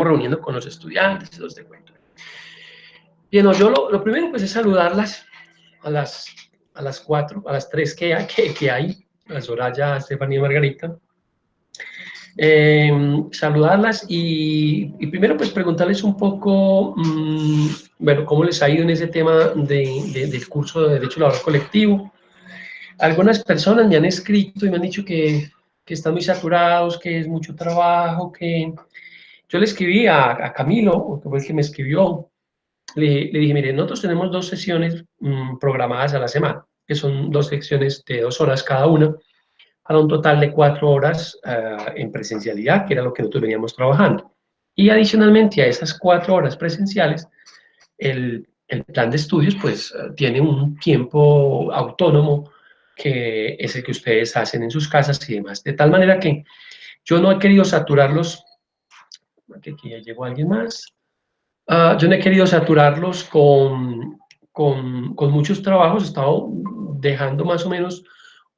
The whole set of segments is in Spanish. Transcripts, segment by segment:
reuniendo con los estudiantes, los de cuento. Bien, no, yo lo primero pues es saludarlas a las 4, a las 3 que hay, a Soraya, Estefanía y Margarita. Saludarlas y primero pues preguntarles un poco, bueno, cómo les ha ido en ese tema del curso de Derecho Laboral Colectivo. Algunas personas me han escrito y me han dicho que están muy saturados, que es mucho trabajo, que yo le escribí a Camilo, que fue el que me escribió, le dije, mire, nosotros tenemos 2 sesiones programadas a la semana, que son 2 secciones de 2 horas cada una, para un total de 4 horas en presencialidad, que era lo que nosotros veníamos trabajando. Y adicionalmente a esas 4 horas presenciales, el plan de estudios pues tiene un tiempo autónomo que es el que ustedes hacen en sus casas y demás, de tal manera que yo no he querido saturarlos, que aquí ya llegó alguien más, yo no he querido saturarlos con muchos trabajos, he estado dejando más o menos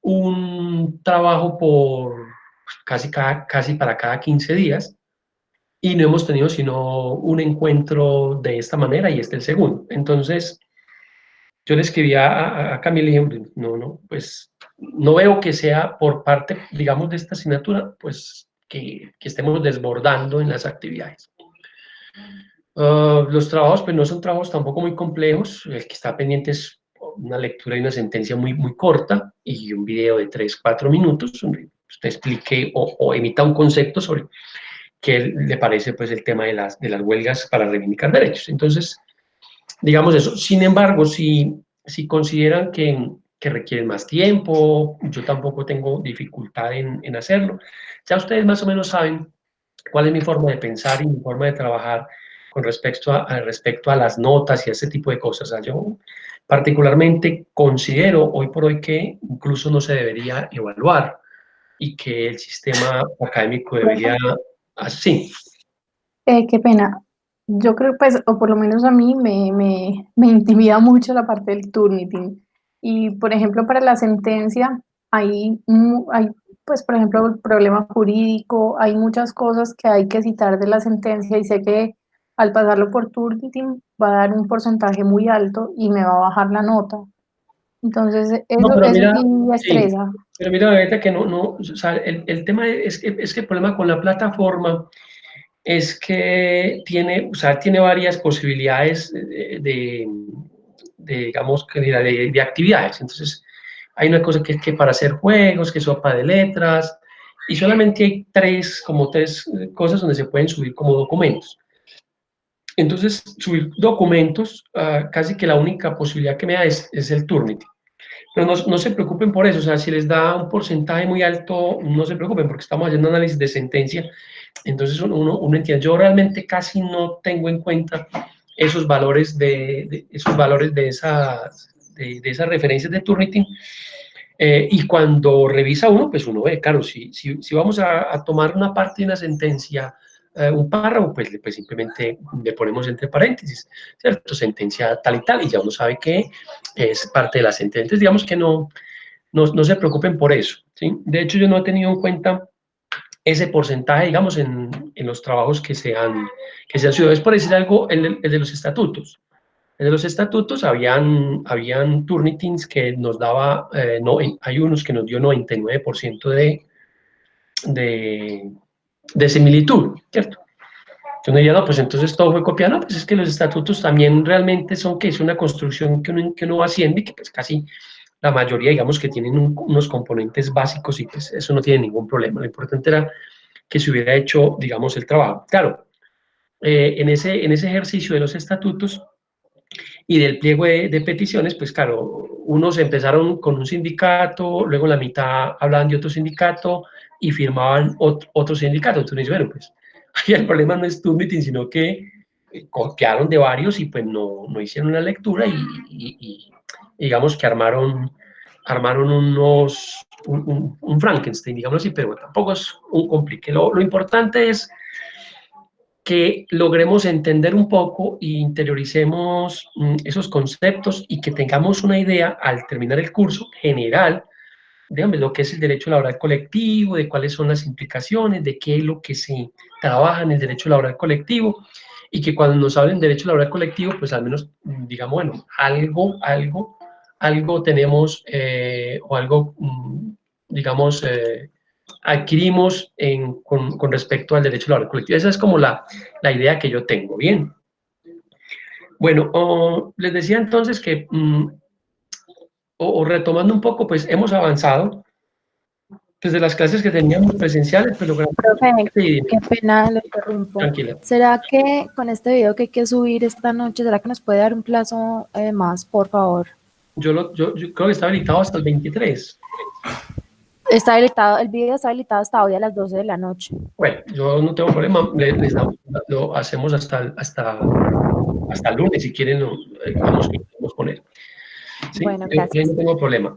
un trabajo por casi para cada 15 días, y no hemos tenido sino un encuentro de esta manera y este el segundo. Entonces, yo le escribí a Camila y dije, pues no veo que sea por parte, digamos, de esta asignatura, pues que estemos desbordando en las actividades. Los trabajos, pues no son trabajos tampoco muy complejos, el que está pendiente es una lectura y una sentencia muy, muy corta y un video de 3, 4 minutos donde usted explique o emita un concepto sobre qué le parece pues el tema de las huelgas para reivindicar derechos. Entonces, digamos eso. Sin embargo, si consideran que requieren más tiempo, yo tampoco tengo dificultad en hacerlo. Ya ustedes más o menos saben cuál es mi forma de pensar y mi forma de trabajar con respecto a las notas y a ese tipo de cosas. O sea, yo particularmente considero hoy por hoy que incluso no se debería evaluar y que el sistema académico debería, así. Qué pena. Yo creo, pues, o por lo menos a mí me intimida mucho la parte del Turnitin. Y, por ejemplo, para la sentencia hay, pues, por ejemplo, el problema jurídico, hay muchas cosas que hay que citar de la sentencia y sé que al pasarlo por Turnitin va a dar un porcentaje muy alto y me va a bajar la nota. Entonces, No, eso, pero eso mira, sí me sí, estresa. pero mira, ahorita que o sea, el tema es que el problema con la plataforma es que tiene, o sea, tiene varias posibilidades digamos, de actividades. Entonces, hay una cosa que es que para hacer juegos, que es sopa de letras, y solamente hay como tres cosas donde se pueden subir como documentos. Entonces, subir documentos, casi que la única posibilidad que me da es el Turnitin. Pero no se preocupen por eso, o sea, si les da un porcentaje muy alto, no se preocupen porque estamos haciendo análisis de sentencia, entonces uno entiende. Yo realmente casi no tengo en cuenta esos valores de esas referencias de Turnitin, y cuando revisa uno, pues uno ve, claro, si vamos a tomar una parte de una sentencia, un párrafo, pues simplemente le ponemos entre paréntesis, ¿cierto? Sentencia tal y tal, y ya uno sabe que es parte de la sentencia. Entonces, digamos que no se preocupen por eso, ¿sí? De hecho, yo no he tenido en cuenta ese porcentaje, digamos, en los trabajos que se han subido. Es por decir algo, el de los estatutos. En los estatutos habían Turnitins que nos daba, hay unos que nos dio 99% de, de similitud, ¿cierto? Yo no diría, no, pues entonces todo fue copiado. No, pues es que los estatutos también realmente son que es una construcción que uno va haciendo y que pues casi la mayoría, digamos, que tienen unos componentes básicos y pues eso no tiene ningún problema. Lo importante era que se hubiera hecho, digamos, el trabajo. Claro, en ese ejercicio de los estatutos y del pliego de peticiones, pues claro, unos empezaron con un sindicato, luego la mitad hablaban de otro sindicato y firmaban otro sindicato. Entonces, bueno, pues ahí el problema no es Turnitin, sino que copiaron de varios y pues no hicieron una lectura y digamos que armaron un Frankenstein, digamos así, pero tampoco es un complique. Lo importante es que logremos entender un poco e interioricemos esos conceptos y que tengamos una idea al terminar el curso general digamos, lo que es el derecho laboral colectivo, de cuáles son las implicaciones, de qué es lo que se trabaja en el derecho laboral colectivo, y que cuando nos hablen de derecho laboral colectivo, pues al menos digamos, bueno, algo tenemos o algo, digamos, adquirimos con respecto al derecho laboral colectivo. Esa es como la idea que yo tengo, ¿bien? Bueno, les decía entonces que, retomando un poco, pues hemos avanzado desde las clases que teníamos presenciales, pues logramos... Profe, Sí, qué pena, lo interrumpo. tranquila. ¿Será que con este video que hay que subir esta noche, será que nos puede dar un plazo más, por favor? Yo creo que está habilitado hasta el 23. Está habilitado, el video está habilitado hasta hoy a las 12 de la noche. Bueno, yo no tengo problema, lo hacemos hasta el lunes, si quieren, digamos que lo podemos poner. ¿Sí? Bueno, Yo gracias. no tengo problema.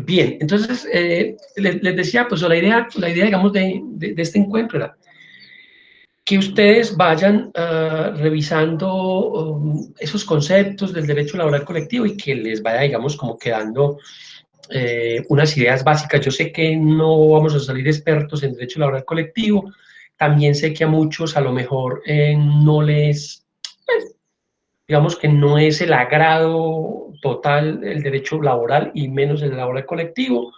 Bien, entonces, les decía, pues la idea, digamos, de este encuentro era que ustedes vayan revisando esos conceptos del derecho laboral colectivo y que les vaya, digamos, como quedando unas ideas básicas. Yo sé que no vamos a salir expertos en derecho laboral colectivo, también sé que a muchos a lo mejor no les, pues, digamos que no es el agrado total el derecho laboral y menos el laboral colectivo,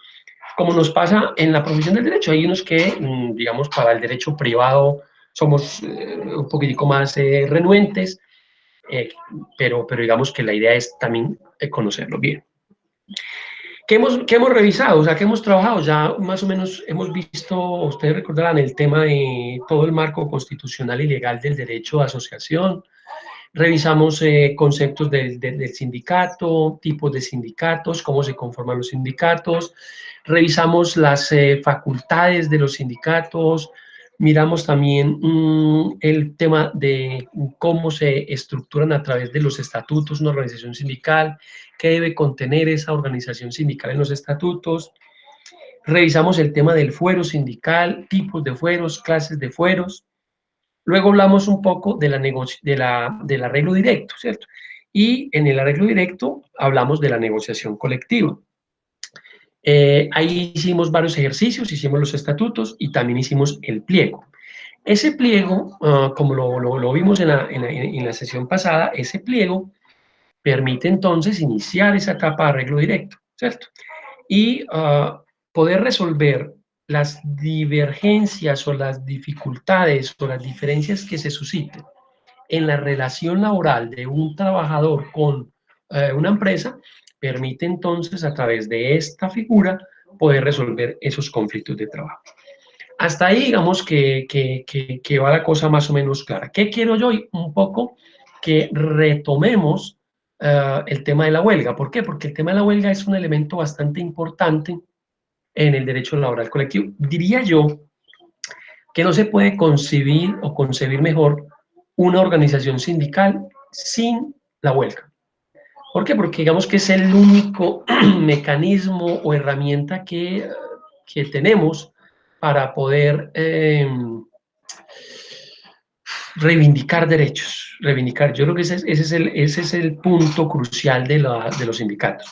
como nos pasa en la profesión del derecho. Hay unos que, digamos, para el derecho privado somos un poquitico más renuentes, pero digamos que la idea es también conocerlo bien. ¿Qué hemos revisado? O sea, ¿qué hemos trabajado? Ya más o menos hemos visto, ustedes recordarán el tema de todo el marco constitucional y legal del derecho de asociación. Revisamos conceptos del sindicato, tipos de sindicatos, cómo se conforman los sindicatos. Revisamos las facultades de los sindicatos. Miramos también el tema de cómo se estructuran a través de los estatutos una organización sindical, qué debe contener esa organización sindical en los estatutos. Revisamos el tema del fuero sindical, tipos de fueros, clases de fueros. Luego hablamos un poco del arreglo directo, ¿cierto? Y en el arreglo directo hablamos de la negociación colectiva. Ahí hicimos varios ejercicios, hicimos los estatutos y también hicimos el pliego. Ese pliego, como lo vimos en la sesión pasada, ese pliego permite entonces iniciar esa etapa de arreglo directo, ¿cierto? Y poder resolver las divergencias o las dificultades o las diferencias que se susciten en la relación laboral de un trabajador con una empresa, permite entonces a través de esta figura poder resolver esos conflictos de trabajo. Hasta ahí digamos que va la cosa más o menos clara. ¿Qué quiero yo? Un poco que retomemos el tema de la huelga. ¿Por qué? Porque el tema de la huelga es un elemento bastante importante en el derecho laboral colectivo. Diría yo que no se puede concebir o concebir mejor una organización sindical sin la huelga. ¿Por qué? Porque digamos que es el único mecanismo o herramienta que tenemos para poder reivindicar derechos, reivindicar. Yo creo que ese es el punto crucial de los sindicatos.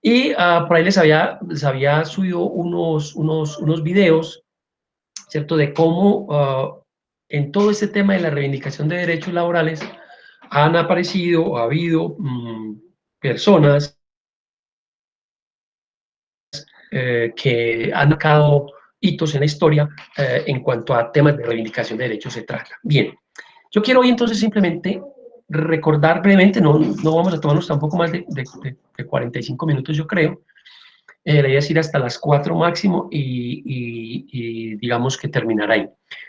Y por ahí les había subido unos videos, ¿cierto? De cómo en todo este tema de la reivindicación de derechos laborales han aparecido, ha habido personas que han marcado hitos en la historia en cuanto a temas de reivindicación de derechos se trata. Bien, yo quiero hoy entonces simplemente recordar brevemente, no vamos a tomarnos tampoco más de 45 minutos yo creo, la idea es ir hasta las 4 máximo y digamos que terminar ahí.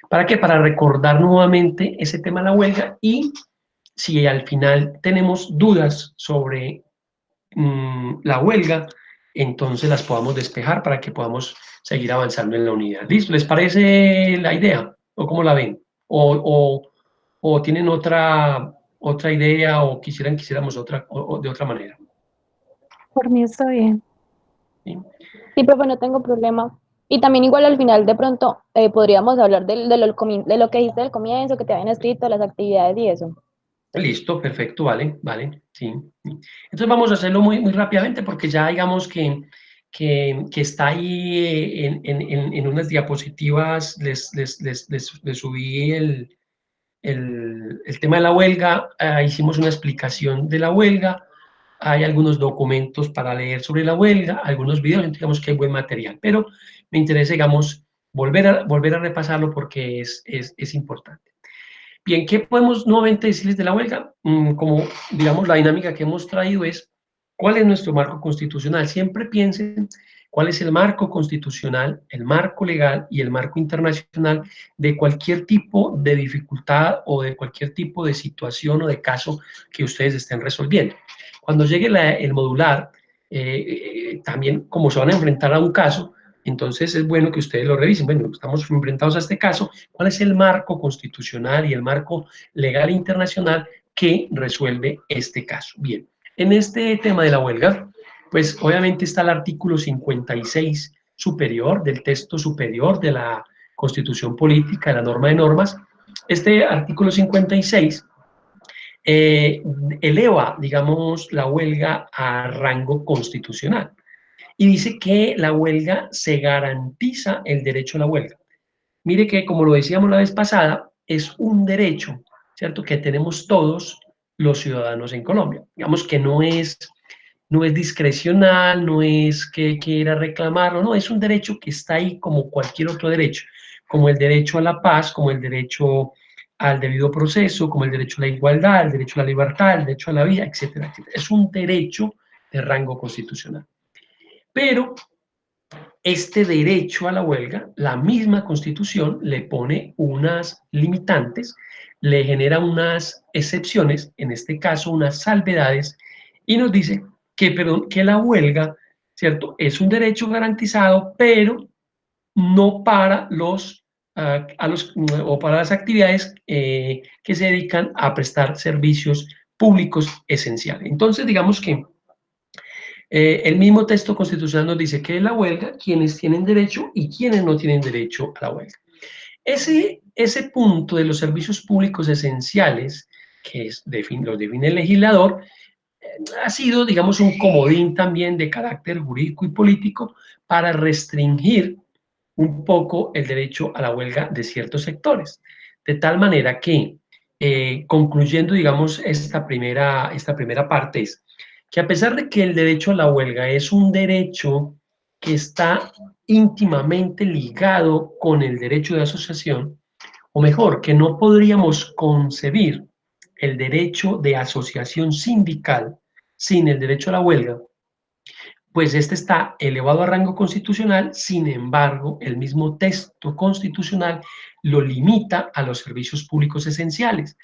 ¿Para qué? Para recordar nuevamente ese tema de la huelga y si al final tenemos dudas sobre la huelga, entonces las podamos despejar para que podamos seguir avanzando en la unidad. ¿Listo? ¿Les parece la idea? ¿O cómo la ven? ¿O tienen otra idea o quisiéramos otra o de otra manera? Por mí está bien. ¿Sí? Sí, profe, no tengo problema. Y también igual al final de pronto podríamos hablar de lo que dijiste del comienzo, que te habían escrito, las actividades y eso. Listo, perfecto, vale, sí. Entonces vamos a hacerlo muy rápidamente porque ya digamos que que está ahí en unas diapositivas, les subí el tema de la huelga, hicimos una explicación de la huelga, hay algunos documentos para leer sobre la huelga, algunos videos, digamos que hay buen material, pero me interesa, digamos, volver a repasarlo porque es importante. Bien, ¿qué podemos nuevamente decirles de la huelga? Como, digamos, la dinámica que hemos traído es, ¿cuál es nuestro marco constitucional? Siempre piensen cuál es el marco constitucional, el marco legal y el marco internacional de cualquier tipo de dificultad o de cualquier tipo de situación o de caso que ustedes estén resolviendo. Cuando llegue el modular, también como se van a enfrentar a un caso, entonces es bueno que ustedes lo revisen. Bueno, estamos enfrentados a este caso, ¿cuál es el marco constitucional y el marco legal internacional que resuelve este caso? Bien, en este tema de la huelga, pues obviamente está el artículo 56 superior, del texto superior de la Constitución Política, de la norma de normas. Este artículo 56 eleva, digamos, la huelga a rango constitucional y dice que la huelga se garantiza el derecho a la huelga. Mire que, como lo decíamos la vez pasada, es un derecho, ¿cierto?, que tenemos todos los ciudadanos en Colombia. Digamos que no es discrecional, no es que quiera reclamarlo, no, es un derecho que está ahí como cualquier otro derecho, como el derecho a la paz, como el derecho al debido proceso, como el derecho a la igualdad, el derecho a la libertad, el derecho a la vida, etcétera, etcétera. Es un derecho de rango constitucional. Pero este derecho a la huelga, la misma Constitución le pone unas limitantes, le genera unas excepciones, en este caso unas salvedades, y nos dice que la huelga, ¿cierto?, es un derecho garantizado, pero no para o para las actividades que se dedican a prestar servicios públicos esenciales. Entonces, digamos que el mismo texto constitucional nos dice que es la huelga, quienes tienen derecho y quienes no tienen derecho a la huelga. Ese punto de los servicios públicos esenciales, que lo define el legislador, ha sido, digamos, un comodín también de carácter jurídico y político para restringir un poco el derecho a la huelga de ciertos sectores. De tal manera que, concluyendo, digamos, esta primera parte es que a pesar de que el derecho a la huelga es un derecho que está íntimamente ligado con el derecho de asociación, o mejor, que no podríamos concebir el derecho de asociación sindical sin el derecho a la huelga, pues este está elevado a rango constitucional, sin embargo, el mismo texto constitucional lo limita a los servicios públicos esenciales.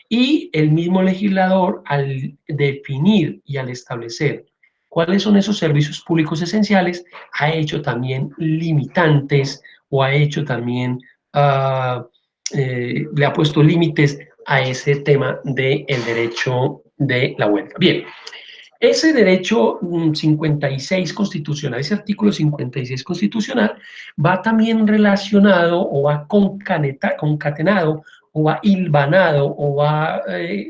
Y el mismo legislador, al definir y al establecer cuáles son esos servicios públicos esenciales, ha hecho también limitantes o ha hecho también, le ha puesto límites a ese tema del derecho de la huelga. Bien. Ese derecho 56 constitucional, ese artículo 56 constitucional, va también relacionado o va concatenado o va hilvanado o va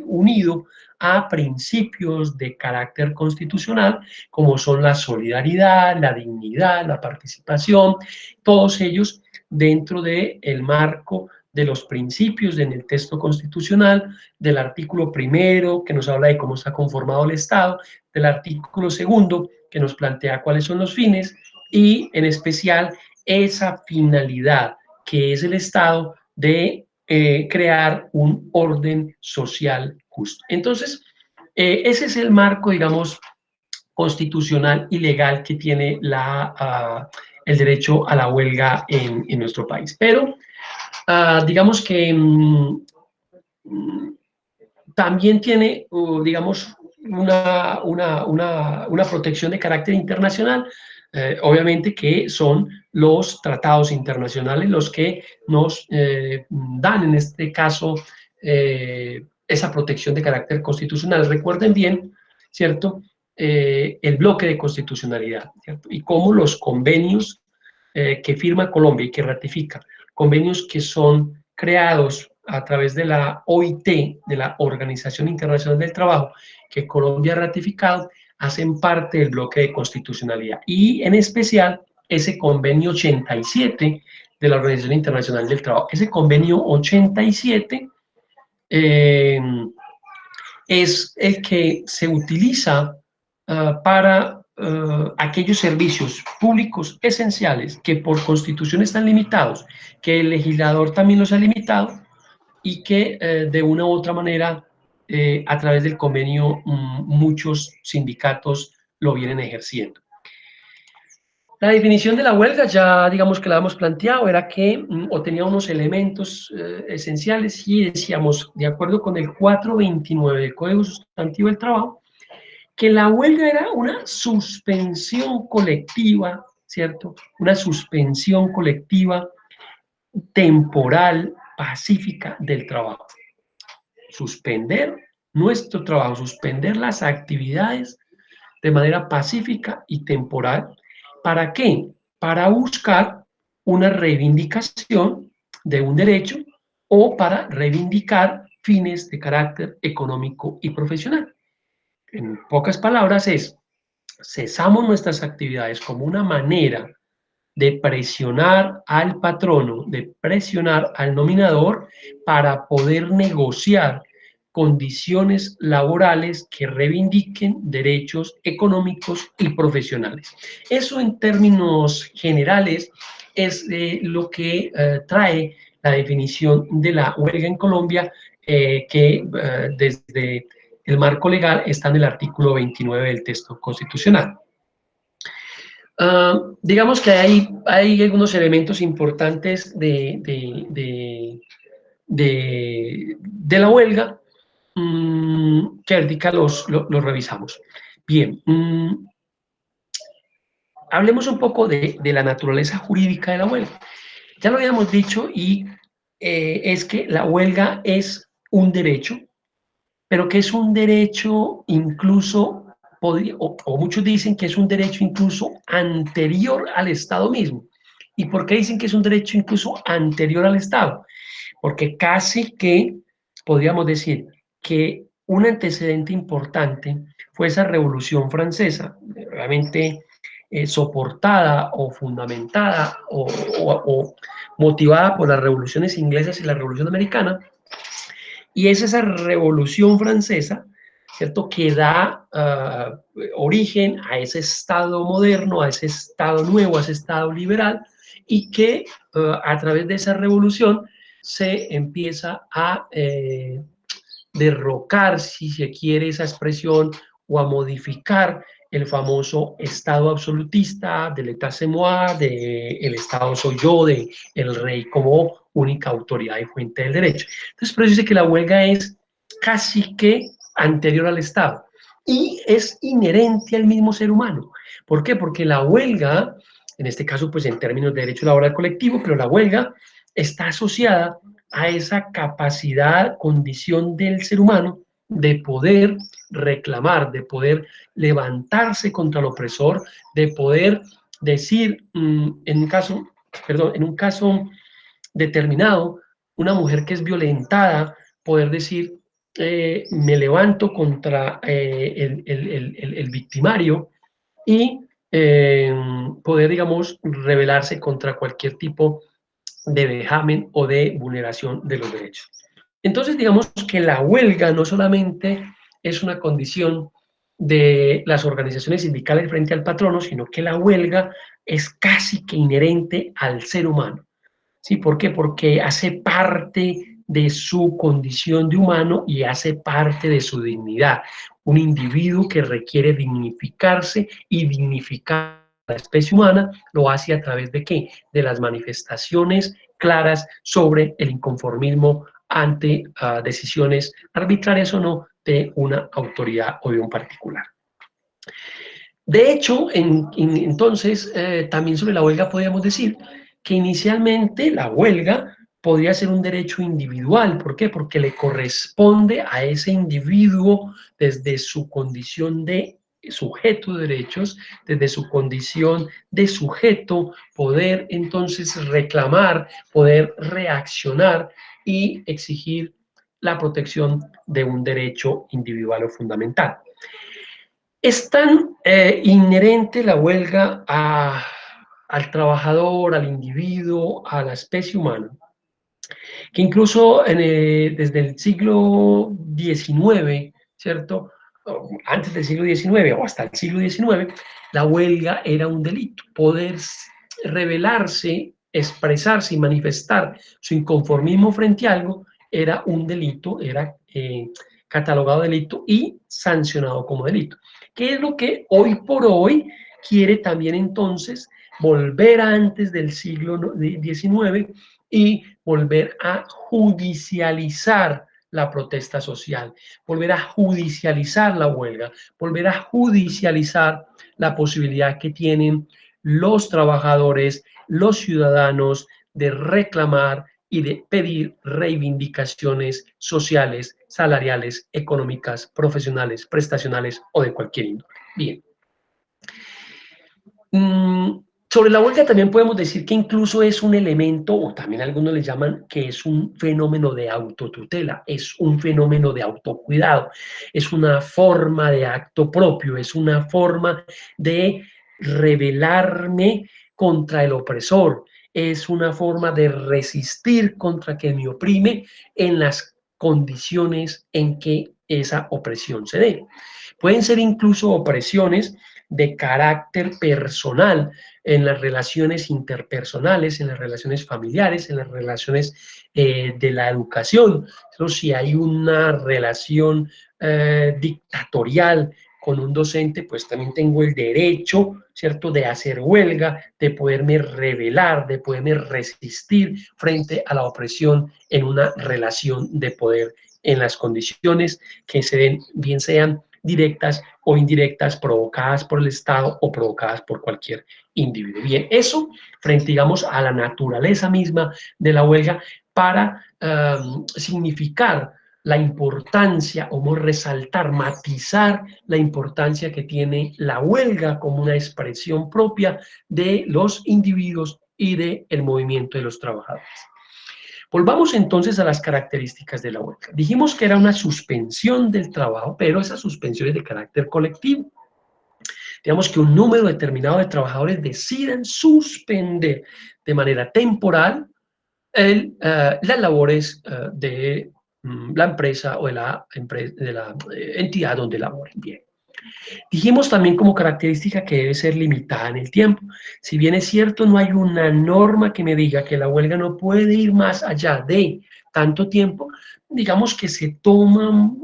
unido a principios de carácter constitucional, como son la solidaridad, la dignidad, la participación, todos ellos dentro del marco de los principios en el texto constitucional, del artículo primero, que nos habla de cómo está conformado el Estado, del artículo segundo, que nos plantea cuáles son los fines, y en especial esa finalidad que es el Estado de crear un orden social justo. Entonces, ese es el marco, digamos, constitucional y legal que tiene el derecho a la huelga en nuestro país. Pero digamos que también tiene, digamos, una protección de carácter internacional, obviamente que son los tratados internacionales los que nos dan en este caso esa protección de carácter constitucional. Recuerden bien, ¿cierto?, el bloque de constitucionalidad, ¿cierto?, y cómo los convenios que firma Colombia y que ratifica, convenios que son creados a través de la OIT, de la Organización Internacional del Trabajo, que Colombia ha ratificado, hacen parte del bloque de constitucionalidad, y en especial ese convenio 87 de la Organización Internacional del Trabajo. Ese convenio 87 es el que se utiliza para aquellos servicios públicos esenciales que por constitución están limitados, que el legislador también los ha limitado y que de una u otra manera a través del convenio muchos sindicatos lo vienen ejerciendo. La definición de la huelga, ya digamos que la hemos planteado, era que o tenía unos elementos esenciales, y decíamos, de acuerdo con el 429 del Código Sustantivo del Trabajo, que la huelga era una suspensión colectiva, ¿cierto? Una suspensión colectiva temporal, pacífica del trabajo. Suspender nuestro trabajo, suspender las actividades de manera pacífica y temporal. ¿Para qué? Para buscar una reivindicación de un derecho o para reivindicar fines de carácter económico y profesional. En pocas palabras es, cesamos nuestras actividades como una manera de presionar al patrono, de presionar al nominador para poder negociar condiciones laborales que reivindiquen derechos económicos y profesionales. Eso en términos generales es lo que trae la definición de la huelga en Colombia, que desde el marco legal está en el artículo 29 del texto constitucional. Digamos que hay algunos elementos importantes de la huelga, que ahorita los revisamos. Bien, hablemos un poco de la naturaleza jurídica de la huelga. Ya lo habíamos dicho, y es que la huelga es un derecho, pero que es un derecho incluso, o muchos dicen que es un derecho incluso anterior al Estado mismo. ¿Y por qué dicen que es un derecho incluso anterior al Estado? Porque casi que podríamos decir que un antecedente importante fue esa Revolución Francesa, realmente soportada o fundamentada o motivada por las revoluciones inglesas y la Revolución Americana. Y es esa Revolución Francesa, ¿cierto?, que da origen a ese Estado moderno, a ese Estado nuevo, a ese Estado liberal, y que a través de esa revolución se empieza a derrocar, si se quiere esa expresión, o a modificar el famoso Estado absolutista del État c'est moi, de el Estado soy yo, de el rey como única autoridad y fuente del derecho. Entonces, por eso dice que la huelga es casi que anterior al Estado y es inherente al mismo ser humano. ¿Por qué? Porque la huelga, en este caso, pues en términos de derecho laboral colectivo, pero la huelga está asociada a esa capacidad, condición del ser humano de poder reclamar, de poder levantarse contra el opresor, de poder decir, en un caso determinado, una mujer que es violentada, poder decir, me levanto contra el victimario, y poder, digamos, rebelarse contra cualquier tipo de vejamen o de vulneración de los derechos. Entonces, digamos que la huelga no solamente es una condición de las organizaciones sindicales frente al patrono, sino que la huelga es casi que inherente al ser humano. ¿Sí? ¿Por qué? Porque hace parte de su condición de humano y hace parte de su dignidad. Un individuo que requiere dignificarse y dignificar a la especie humana lo hace a través de ¿qué? De las manifestaciones claras sobre el inconformismo ante decisiones arbitrarias o no de una autoridad o de un particular. De hecho, entonces, también sobre la huelga podríamos decir que inicialmente la huelga podría ser un derecho individual. ¿Por qué? Porque le corresponde a ese individuo desde su condición de sujeto de derechos, desde su condición de sujeto, poder entonces reclamar, poder reaccionar y exigir la protección de un derecho individual o fundamental. Es tan inherente la huelga al trabajador, al individuo, a la especie humana, que incluso desde el siglo XIX, ¿cierto? Antes del siglo XIX o hasta el siglo XIX, la huelga era un delito. Poder rebelarse, expresarse y manifestar su inconformismo frente a algo era un delito, era catalogado delito y sancionado como delito. ¿Qué es lo que hoy por hoy quiere también entonces volver a antes del siglo XIX y volver a judicializar la protesta social, volver a judicializar la huelga, volver a judicializar la posibilidad que tienen los trabajadores, los ciudadanos de reclamar y de pedir reivindicaciones sociales, salariales, económicas, profesionales, prestacionales o de cualquier índole. Bien. Sobre la huelga también podemos decir que incluso es un elemento, o también algunos le llaman que es un fenómeno de autotutela, es un fenómeno de autocuidado, es una forma de acto propio, es una forma de rebelarme contra el opresor, es una forma de resistir contra quien me oprime en las condiciones en que esa opresión se dé. Pueden ser incluso opresiones de carácter personal en las relaciones interpersonales, en las relaciones familiares, en las relaciones de la educación. ¿No? Si hay una relación dictatorial con un docente, pues también tengo el derecho, ¿cierto?, de hacer huelga, de poderme rebelar, de poderme resistir frente a la opresión en una relación de poder en las condiciones que se den, bien sean directas o indirectas, provocadas por el Estado o provocadas por cualquier individuo. Bien, eso frente, digamos, a la naturaleza misma de la huelga para significar la importancia o resaltar, matizar la importancia que tiene la huelga como una expresión propia de los individuos y del movimiento de los trabajadores. Volvamos entonces a las características de la huelga. Dijimos que era una suspensión del trabajo, pero esa suspensión es de carácter colectivo. Digamos que un número determinado de trabajadores deciden suspender de manera temporal las labores de la empresa o de la entidad donde laboren. Bien. Dijimos también como característica que debe ser limitada en el tiempo. Si bien es cierto, no hay una norma que me diga que la huelga no puede ir más allá de tanto tiempo, digamos que se toman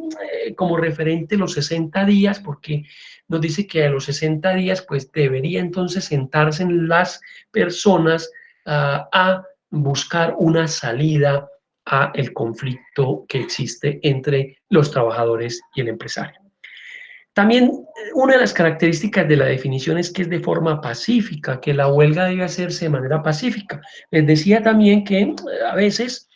como referente los 60 días, porque nos dice que a los 60 días pues debería entonces sentarse en las personas a buscar una salida a el conflicto que existe entre los trabajadores y el empresario. También una de las características de la definición es que es de forma pacífica, que la huelga debe hacerse de manera pacífica. Les decía también que a veces,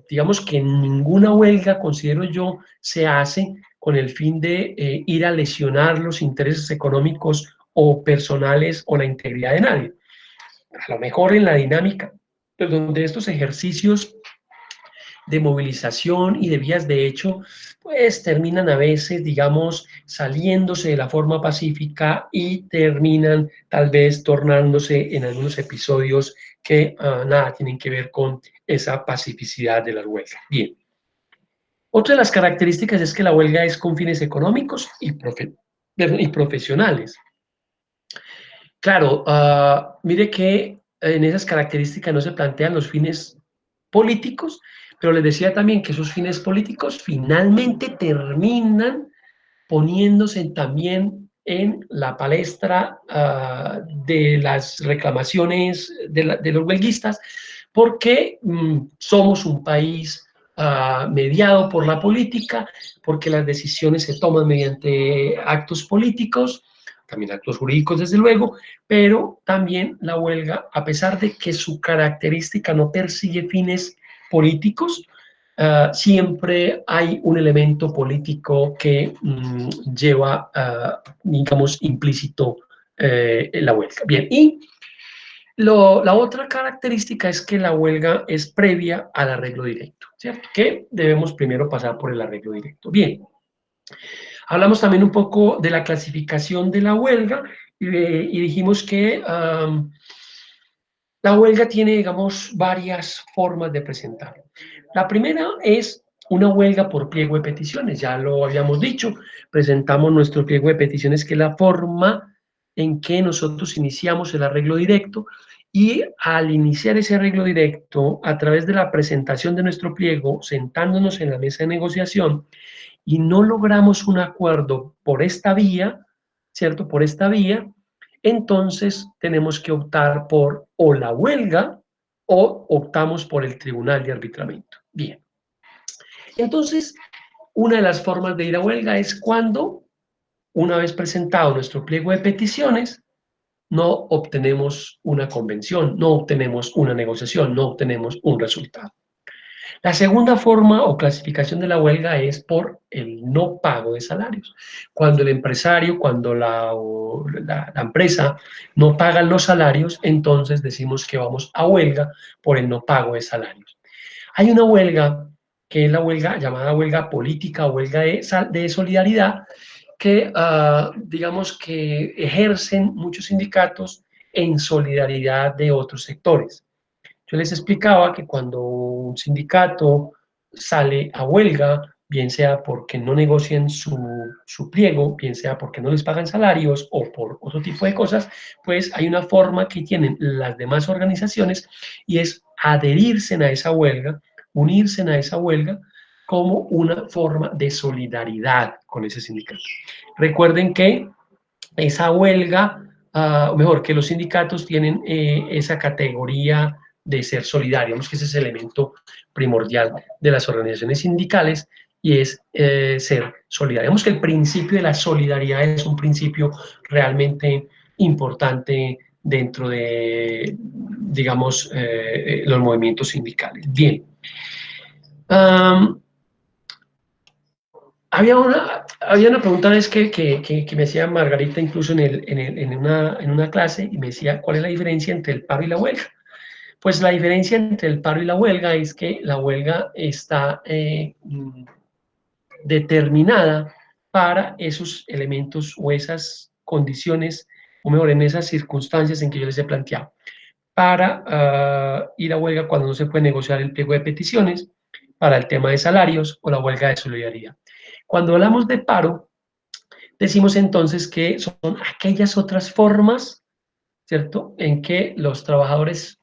digamos que ninguna huelga, considero yo, se hace con el fin de ir a lesionar los intereses económicos o personales o la integridad de nadie. A lo mejor en la dinámica, pues, donde estos ejercicios de movilización y de vías de hecho, pues terminan a veces, digamos, saliéndose de la forma pacífica y terminan tal vez tornándose en algunos episodios que nada tienen que ver con esa pacificidad de la huelga. Bien. Otra de las características es que la huelga es con fines económicos y profesionales. Claro, mire que en esas características no se plantean los fines políticos, pero les decía también que esos fines políticos finalmente terminan poniéndose también en la palestra de las reclamaciones de los huelguistas, porque somos un país mediado por la política, porque las decisiones se toman mediante actos políticos, también actos jurídicos desde luego, pero también la huelga, a pesar de que su característica no persigue fines políticos, siempre hay un elemento político que lleva, digamos, implícito la huelga. Bien, y la otra característica es que la huelga es previa al arreglo directo, ¿cierto? Que debemos primero pasar por el arreglo directo. Bien, Hablamos también un poco de la clasificación de la huelga y dijimos que la huelga tiene, digamos, varias formas de presentarlo. La primera es una huelga por pliego de peticiones, ya lo habíamos dicho, presentamos nuestro pliego de peticiones, que es la forma en que nosotros iniciamos el arreglo directo, y al iniciar ese arreglo directo, a través de la presentación de nuestro pliego, sentándonos en la mesa de negociación, y no logramos un acuerdo por esta vía, ¿cierto? Por esta vía, entonces tenemos que optar por o la huelga o optamos por el tribunal de arbitramiento. Bien. Entonces, una de las formas de ir a huelga es cuando, una vez presentado nuestro pliego de peticiones, no obtenemos una convención, no obtenemos una negociación, no obtenemos un resultado. La segunda forma o clasificación de la huelga es por el no pago de salarios. Cuando el empresario, cuando la empresa no paga los salarios, entonces decimos que vamos a huelga por el no pago de salarios. Hay una huelga que es la huelga llamada huelga política o huelga de solidaridad, que digamos que ejercen muchos sindicatos en solidaridad de otros sectores. Yo les explicaba que cuando un sindicato sale a huelga, bien sea porque no negocian su pliego, bien sea porque no les pagan salarios o por otro tipo de cosas, pues hay una forma que tienen las demás organizaciones, y es adherirse a esa huelga, unirse a esa huelga como una forma de solidaridad con ese sindicato. Recuerden que esa huelga, o mejor, que los sindicatos tienen esa categoría de ser solidario, digamos que ese es el elemento primordial de las organizaciones sindicales, y es ser solidario. Digamos que el principio de la solidaridad es un principio realmente importante dentro de, digamos, los movimientos sindicales. Bien. Había una pregunta vez que me hacía Margarita, incluso en una clase, y me decía, ¿cuál es la diferencia entre el paro y la huelga? Pues la diferencia entre el paro y la huelga es que la huelga está determinada para esos elementos o esas condiciones, o mejor, en esas circunstancias en que yo les he planteado. Para ir a huelga cuando no se puede negociar el pliego de peticiones, para el tema de salarios o la huelga de solidaridad. Cuando hablamos de paro, decimos entonces que son aquellas otras formas, ¿cierto?, en que los trabajadores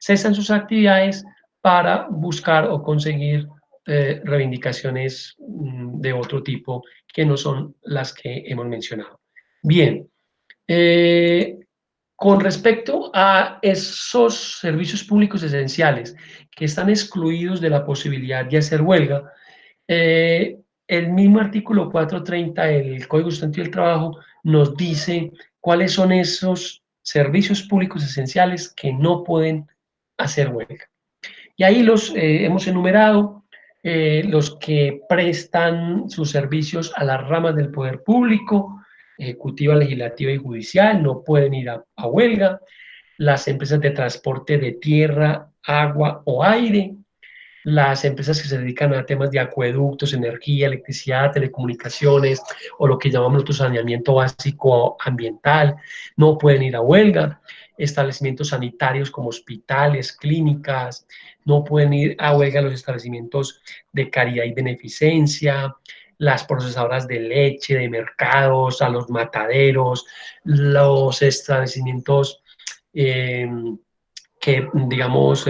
cesan sus actividades para buscar o conseguir reivindicaciones de otro tipo que no son las que hemos mencionado. Bien, con respecto a esos servicios públicos esenciales que están excluidos de la posibilidad de hacer huelga, el mismo artículo 430 del Código Sustantivo del Trabajo nos dice cuáles son esos servicios públicos esenciales que no pueden hacer huelga. Y ahí los hemos enumerado, los que prestan sus servicios a las ramas del poder público, ejecutiva, legislativa y judicial, no pueden ir a huelga. Las empresas de transporte de tierra, agua o aire, las empresas que se dedican a temas de acueductos, energía, electricidad, telecomunicaciones, o lo que llamamos nosotros saneamiento básico ambiental, no pueden ir a huelga. Establecimientos sanitarios como hospitales, clínicas, no pueden ir a huelga. Los establecimientos de caridad y beneficencia, las procesadoras de leche, de mercados, a los mataderos, los establecimientos que, digamos,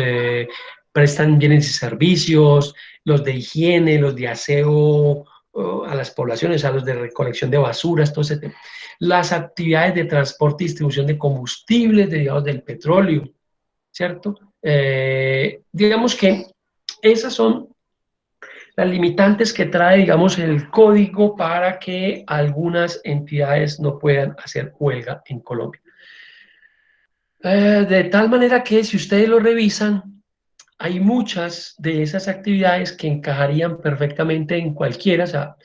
prestan bienes y servicios, los de higiene, los de aseo a las poblaciones, a los de recolección de basuras, todo ese tema. Las actividades de transporte y distribución de combustibles derivados del petróleo, ¿cierto? Digamos que esas son las limitantes que trae, digamos, el código para que algunas entidades no puedan hacer huelga en Colombia. De tal manera que si ustedes lo revisan, hay muchas de esas actividades que encajarían perfectamente en cualquiera. O sea,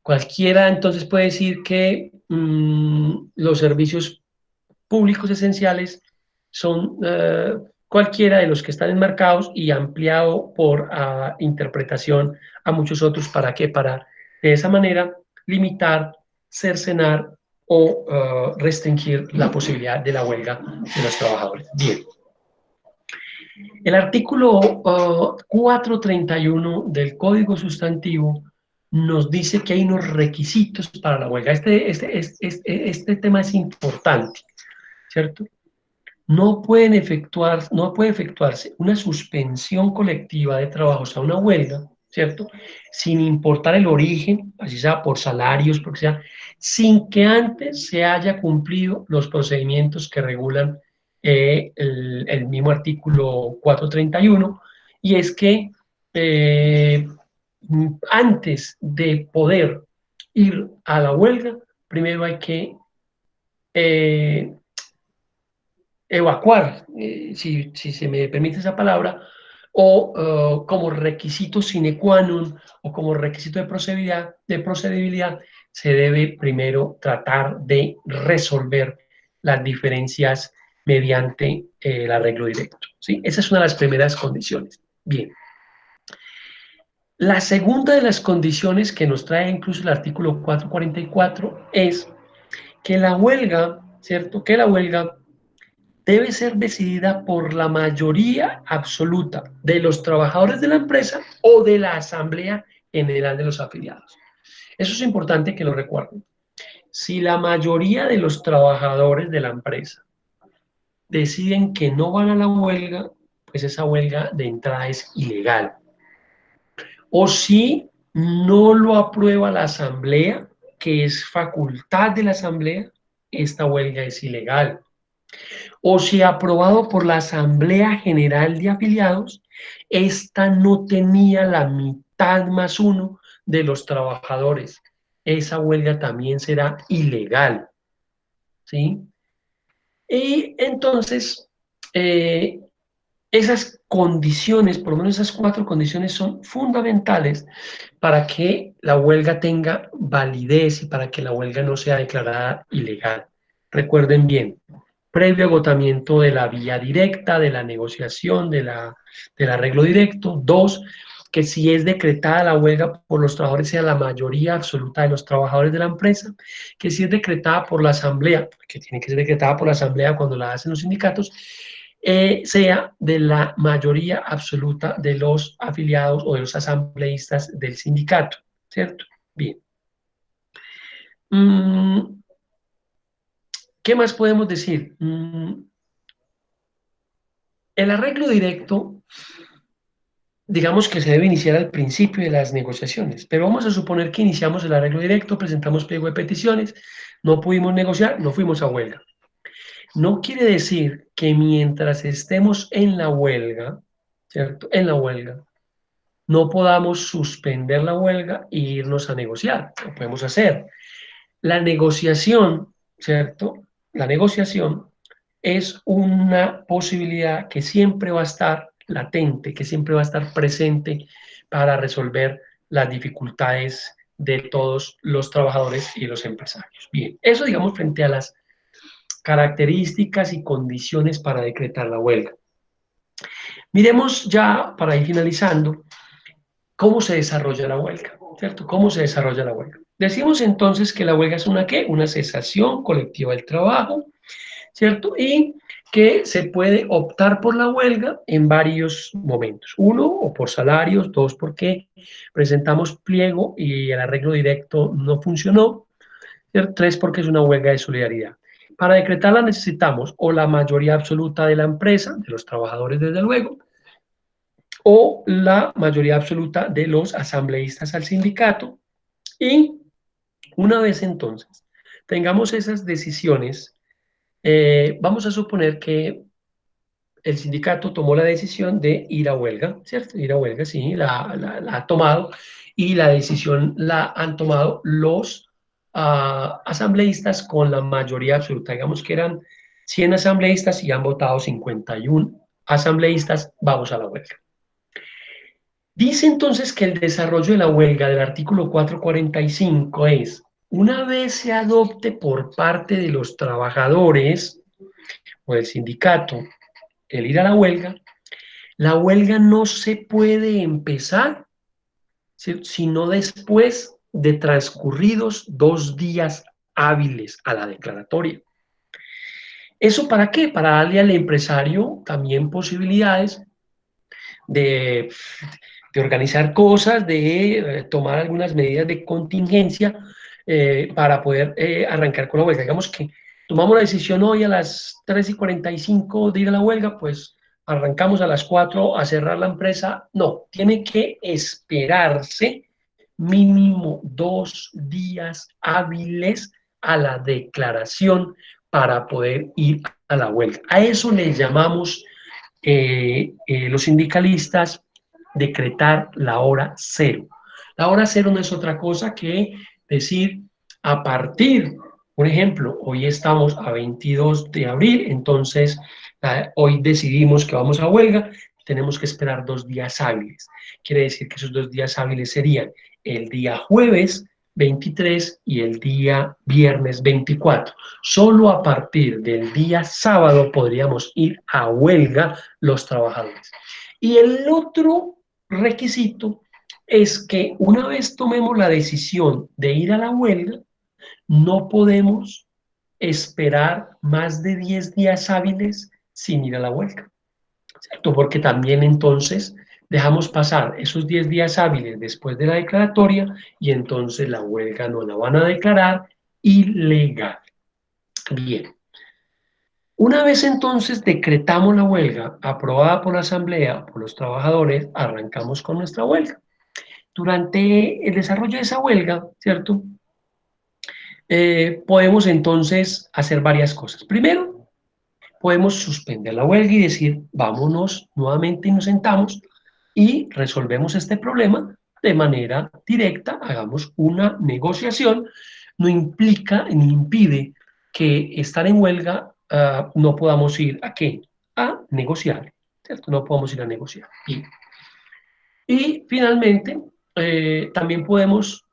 cualquiera entonces puede decir que los servicios públicos esenciales son cualquiera de los que están enmarcados, y ampliado por interpretación a muchos otros. ¿Para qué? Para de esa manera limitar, cercenar o restringir la posibilidad de la huelga de los trabajadores. Bien. El artículo 431 del Código Sustantivo nos dice que hay unos requisitos para la huelga. Este tema es importante, ¿cierto? No puede efectuarse una suspensión colectiva de trabajo, o sea, una huelga, ¿cierto? Sin importar el origen, así sea por salarios, porque sea, sin que antes se haya cumplido los procedimientos que regulan el mismo artículo 431, y es que antes de poder ir a la huelga, primero hay que evacuar, si se me permite esa palabra, o como requisito sine qua non o como requisito de procedibilidad, se debe primero tratar de resolver las diferencias mediante el arreglo directo, ¿sí? Esa es una de las primeras condiciones. Bien. La segunda de las condiciones que nos trae incluso el artículo 444 es que la huelga, ¿cierto? Que la huelga debe ser decidida por la mayoría absoluta de los trabajadores de la empresa o de la Asamblea General de los afiliados. Eso es importante que lo recuerden. Si la mayoría de los trabajadores de la empresa deciden que no van a la huelga, pues esa huelga de entrada es ilegal. O si no lo aprueba la Asamblea, que es facultad de la Asamblea, esta huelga es ilegal. O si aprobado por la Asamblea General de Afiliados, esta no tenía la mitad más uno de los trabajadores. Esa huelga también será ilegal, ¿sí? Y entonces, esas condiciones, por lo menos esas 4 condiciones son fundamentales para que la huelga tenga validez y para que la huelga no sea declarada ilegal. Recuerden bien, previo agotamiento de la vía directa, de la negociación, del arreglo directo. 2, que si es decretada la huelga por los trabajadores sea la mayoría absoluta de los trabajadores de la empresa, que si es decretada por la asamblea, que tiene que ser decretada por la asamblea cuando la hacen los sindicatos, sea de la mayoría absoluta de los afiliados o de los asambleístas del sindicato, ¿cierto? Bien. ¿Qué más podemos decir? El arreglo directo, digamos que se debe iniciar al principio de las negociaciones, pero vamos a suponer que iniciamos el arreglo directo, presentamos pliego de peticiones, no pudimos negociar, no fuimos a huelga. No quiere decir que mientras estemos en la huelga, ¿cierto? En la huelga, no podamos suspender la huelga e irnos a negociar, lo podemos hacer. La negociación, ¿cierto? La negociación es una posibilidad que siempre va a estar latente, que siempre va a estar presente para resolver las dificultades de todos los trabajadores y los empresarios. Bien, eso digamos frente a las características y condiciones para decretar la huelga. Miremos ya, para ir finalizando, cómo se desarrolla la huelga, ¿cierto? ¿Cómo se desarrolla la huelga? Decimos entonces que la huelga es una ¿qué? Una cesación colectiva del trabajo, ¿cierto? Y que se puede optar por la huelga en varios momentos. 1, o por salarios. 2, porque presentamos pliego y el arreglo directo no funcionó. 3, porque es una huelga de solidaridad. Para decretarla necesitamos o la mayoría absoluta de la empresa, de los trabajadores desde luego, o la mayoría absoluta de los asambleístas al sindicato. Y una vez entonces tengamos esas decisiones, vamos a suponer que el sindicato tomó la decisión de ir a huelga, ¿cierto? Ir a huelga, sí, la ha tomado, y la decisión la han tomado los asambleístas con la mayoría absoluta. Digamos que eran 100 asambleístas y han votado 51 asambleístas, vamos a la huelga. Dice entonces que el desarrollo de la huelga del artículo 445 es, una vez se adopte por parte de los trabajadores o del sindicato el ir a la huelga no se puede empezar sino después de transcurridos 2 días hábiles a la declaratoria. ¿Eso para qué? Para darle al empresario también posibilidades de organizar cosas, de tomar algunas medidas de contingencia para poder arrancar con la huelga. Digamos que tomamos la decisión hoy a las 3:45 de ir a la huelga, pues arrancamos a las 4 a cerrar la empresa. No, tiene que esperarse mínimo 2 días hábiles a la declaración para poder ir a la huelga. A eso le llamamos los sindicalistas decretar la hora cero. La hora cero no es otra cosa que decir a partir, por ejemplo, hoy estamos a 22 de abril, entonces hoy decidimos que vamos a huelga, tenemos que esperar 2 días hábiles. Quiere decir que esos 2 días hábiles serían el día jueves 23 y el día viernes 24. Solo a partir del día sábado podríamos ir a huelga los trabajadores. Y el otro requisito es que una vez tomemos la decisión de ir a la huelga, no podemos esperar más de 10 días hábiles sin ir a la huelga, ¿cierto? Porque también entonces dejamos pasar esos 10 días hábiles después de la declaratoria y entonces la huelga no la van a declarar ilegal. Bien. Una vez entonces decretamos la huelga, aprobada por la asamblea, por los trabajadores, arrancamos con nuestra huelga. Durante el desarrollo de esa huelga, ¿cierto? Podemos entonces hacer varias cosas. Primero, podemos suspender la huelga y decir, vámonos nuevamente y nos sentamos y resolvemos este problema de manera directa, hagamos una negociación, no implica ni impide que estar en huelga no podamos ir ¿a qué? A negociar, ¿cierto? No podemos ir a negociar. Y finalmente, también podemos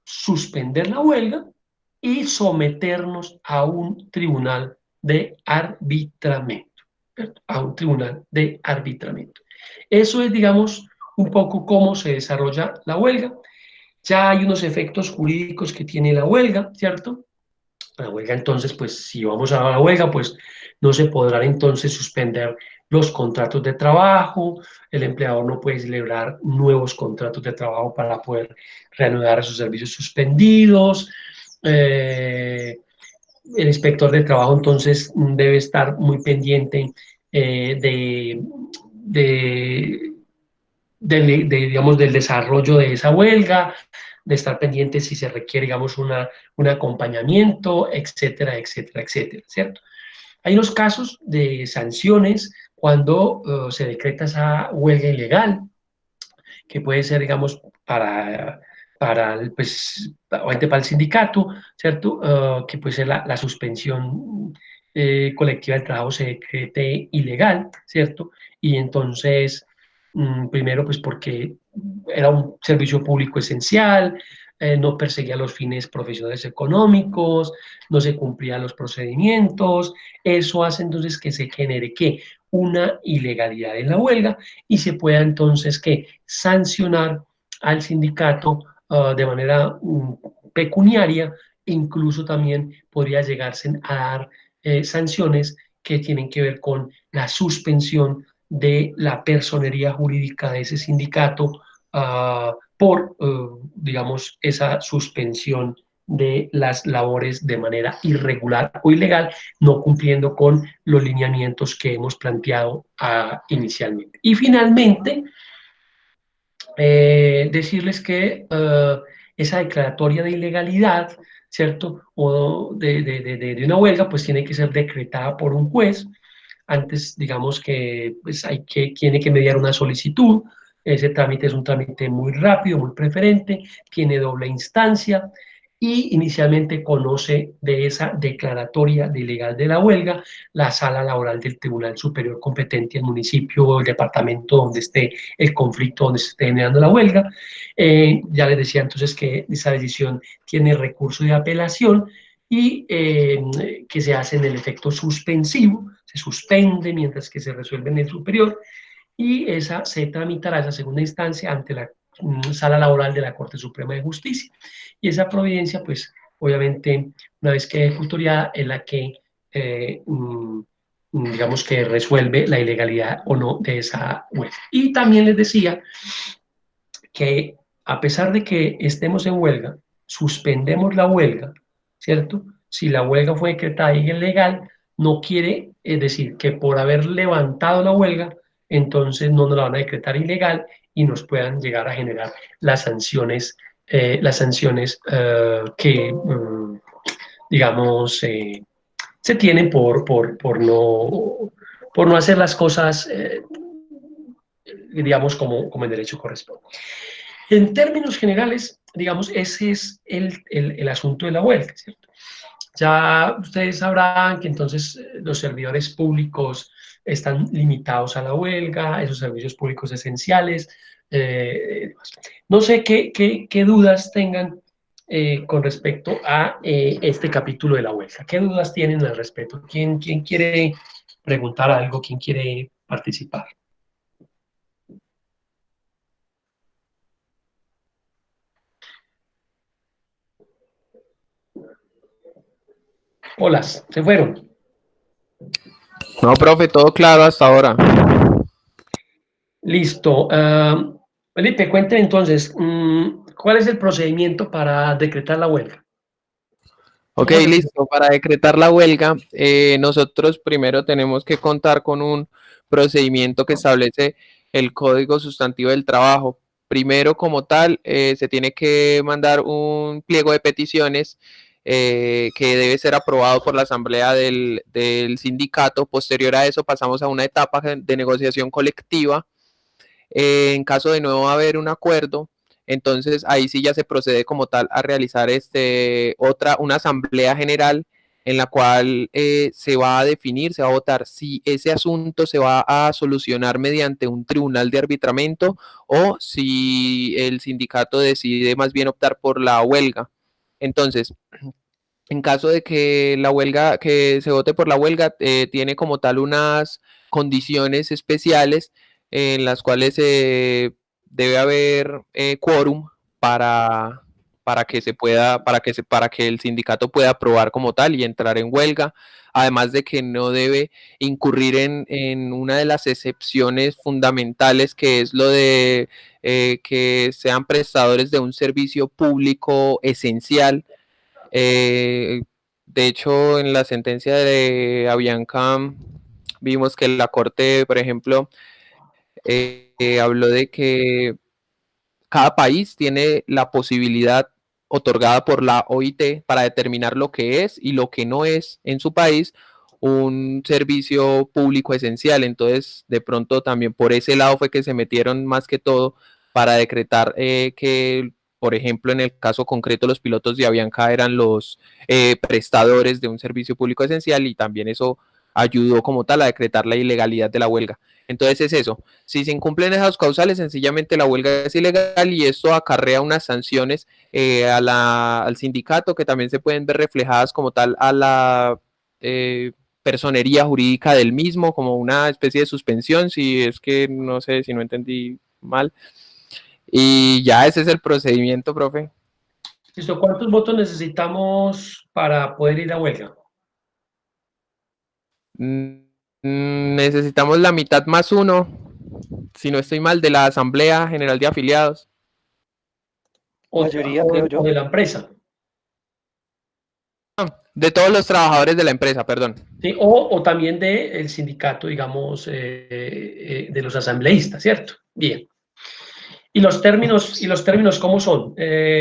suspender la huelga y someternos a un tribunal de arbitramiento, ¿cierto? A un tribunal de arbitramiento. Eso es, digamos, un poco cómo se desarrolla la huelga. Ya hay unos efectos jurídicos que tiene la huelga, ¿cierto? La huelga, entonces, pues, si vamos a la huelga, pues, no se podrán entonces suspender los contratos de trabajo, el empleador no puede celebrar nuevos contratos de trabajo para poder reanudar sus servicios suspendidos, el inspector de trabajo entonces debe estar muy pendiente de, digamos, del desarrollo de esa huelga, de estar pendiente si se requiere, digamos, un acompañamiento, etcétera, etcétera, etcétera, ¿cierto? Hay unos casos de sanciones cuando se decreta esa huelga ilegal, que puede ser, digamos, pues, para el sindicato, ¿cierto? Que puede ser la suspensión colectiva del trabajo se decrete ilegal, ¿cierto? Y entonces, primero, pues porque era un servicio público esencial, no perseguía los fines profesionales económicos, no se cumplían los procedimientos, eso hace entonces que se genere, ¿qué? Una ilegalidad en la huelga y se pueda entonces, ¿qué? Sancionar al sindicato de manera pecuniaria, incluso también podría llegarse a dar sanciones que tienen que ver con la suspensión de la personería jurídica de ese sindicato por, digamos, esa suspensión de las labores de manera irregular o ilegal, no cumpliendo con los lineamientos que hemos planteado inicialmente. Y finalmente, decirles que esa declaratoria de ilegalidad, ¿cierto? O de una huelga, pues tiene que ser decretada por un juez. Antes, digamos que pues tiene que mediar una solicitud. Ese trámite es un trámite muy rápido, muy preferente, tiene doble instancia y inicialmente conoce de esa declaratoria de ilegal de la huelga la sala laboral del Tribunal Superior competente, el municipio o el departamento donde esté el conflicto, donde se esté generando la huelga. Ya les decía entonces que esa decisión tiene recurso de apelación y que se hace en el efecto suspensivo, se suspende mientras que se resuelve en el superior y esa se tramitará, esa segunda instancia, ante la Sala Laboral de la Corte Suprema de Justicia. Y esa providencia, pues, obviamente, una vez que ejecutoriada, es la que, digamos que resuelve la ilegalidad o no de esa huelga. Y también les decía que a pesar de que estemos en huelga, suspendemos la huelga, ¿cierto? Si la huelga fue decretada ilegal, no quiere decir que por haber levantado la huelga, entonces no nos la van a decretar ilegal y nos puedan llegar a generar las sanciones que, digamos, se tienen por no hacer las cosas, digamos, como en derecho corresponde. En términos generales, digamos, ese es el asunto de la huelga, ¿cierto? Ya ustedes sabrán que entonces los servidores públicos están limitados a la huelga, esos servicios públicos esenciales. No sé qué dudas tengan con respecto a este capítulo de la huelga. ¿Qué dudas tienen al respecto? ¿Quién quiere preguntar algo? ¿Quién quiere participar? Hola, se fueron. No, profe, todo claro hasta ahora. Listo. Felipe, cuénteme entonces, ¿cuál es el procedimiento para decretar la huelga? Ok, listo. Para decretar la huelga, nosotros primero tenemos que contar con un procedimiento que establece el Código Sustantivo del Trabajo. Primero, como tal, se tiene que mandar un pliego de peticiones que debe ser aprobado por la asamblea del sindicato. Posterior a eso, pasamos a una etapa de negociación colectiva. En caso de no haber un acuerdo, entonces ahí sí ya se procede como tal a realizar una asamblea general en la cual se va a definir, se va a votar si ese asunto se va a solucionar mediante un tribunal de arbitramiento o si el sindicato decide más bien optar por la huelga. Entonces, en caso de que la huelga, que se vote por la huelga, tiene como tal unas condiciones especiales en las cuales debe haber quórum para, para que el sindicato pueda aprobar como tal y entrar en huelga, además de que no debe incurrir en una de las excepciones fundamentales, que es lo de que sean prestadores de un servicio público esencial. De hecho, en la sentencia de Avianca vimos que la Corte, por ejemplo, habló de que cada país tiene la posibilidad otorgada por la OIT para determinar lo que es y lo que no es en su país un servicio público esencial. Entonces, de pronto también por ese lado fue que se metieron más que todo para decretar que, por ejemplo, en el caso concreto, los pilotos de Avianca eran los prestadores de un servicio público esencial, y también eso ayudó como tal a decretar la ilegalidad de la huelga. Entonces es eso, si se incumplen esas causales, sencillamente la huelga es ilegal, y esto acarrea unas sanciones al sindicato, que también se pueden ver reflejadas como tal a la personería jurídica del mismo, como una especie de suspensión, si es que no sé, si no entendí mal. Y ya ese es el procedimiento, profe. Listo, ¿cuántos votos necesitamos para poder ir a huelga? Necesitamos la mitad más uno, si no estoy mal, de la Asamblea General de Afiliados. Mayoría, creo yo. O de la empresa. De todos los trabajadores de la empresa, perdón. ¿Sí? O también del sindicato, digamos, de los asambleístas, ¿cierto? Bien. ¿Y los términos cómo son?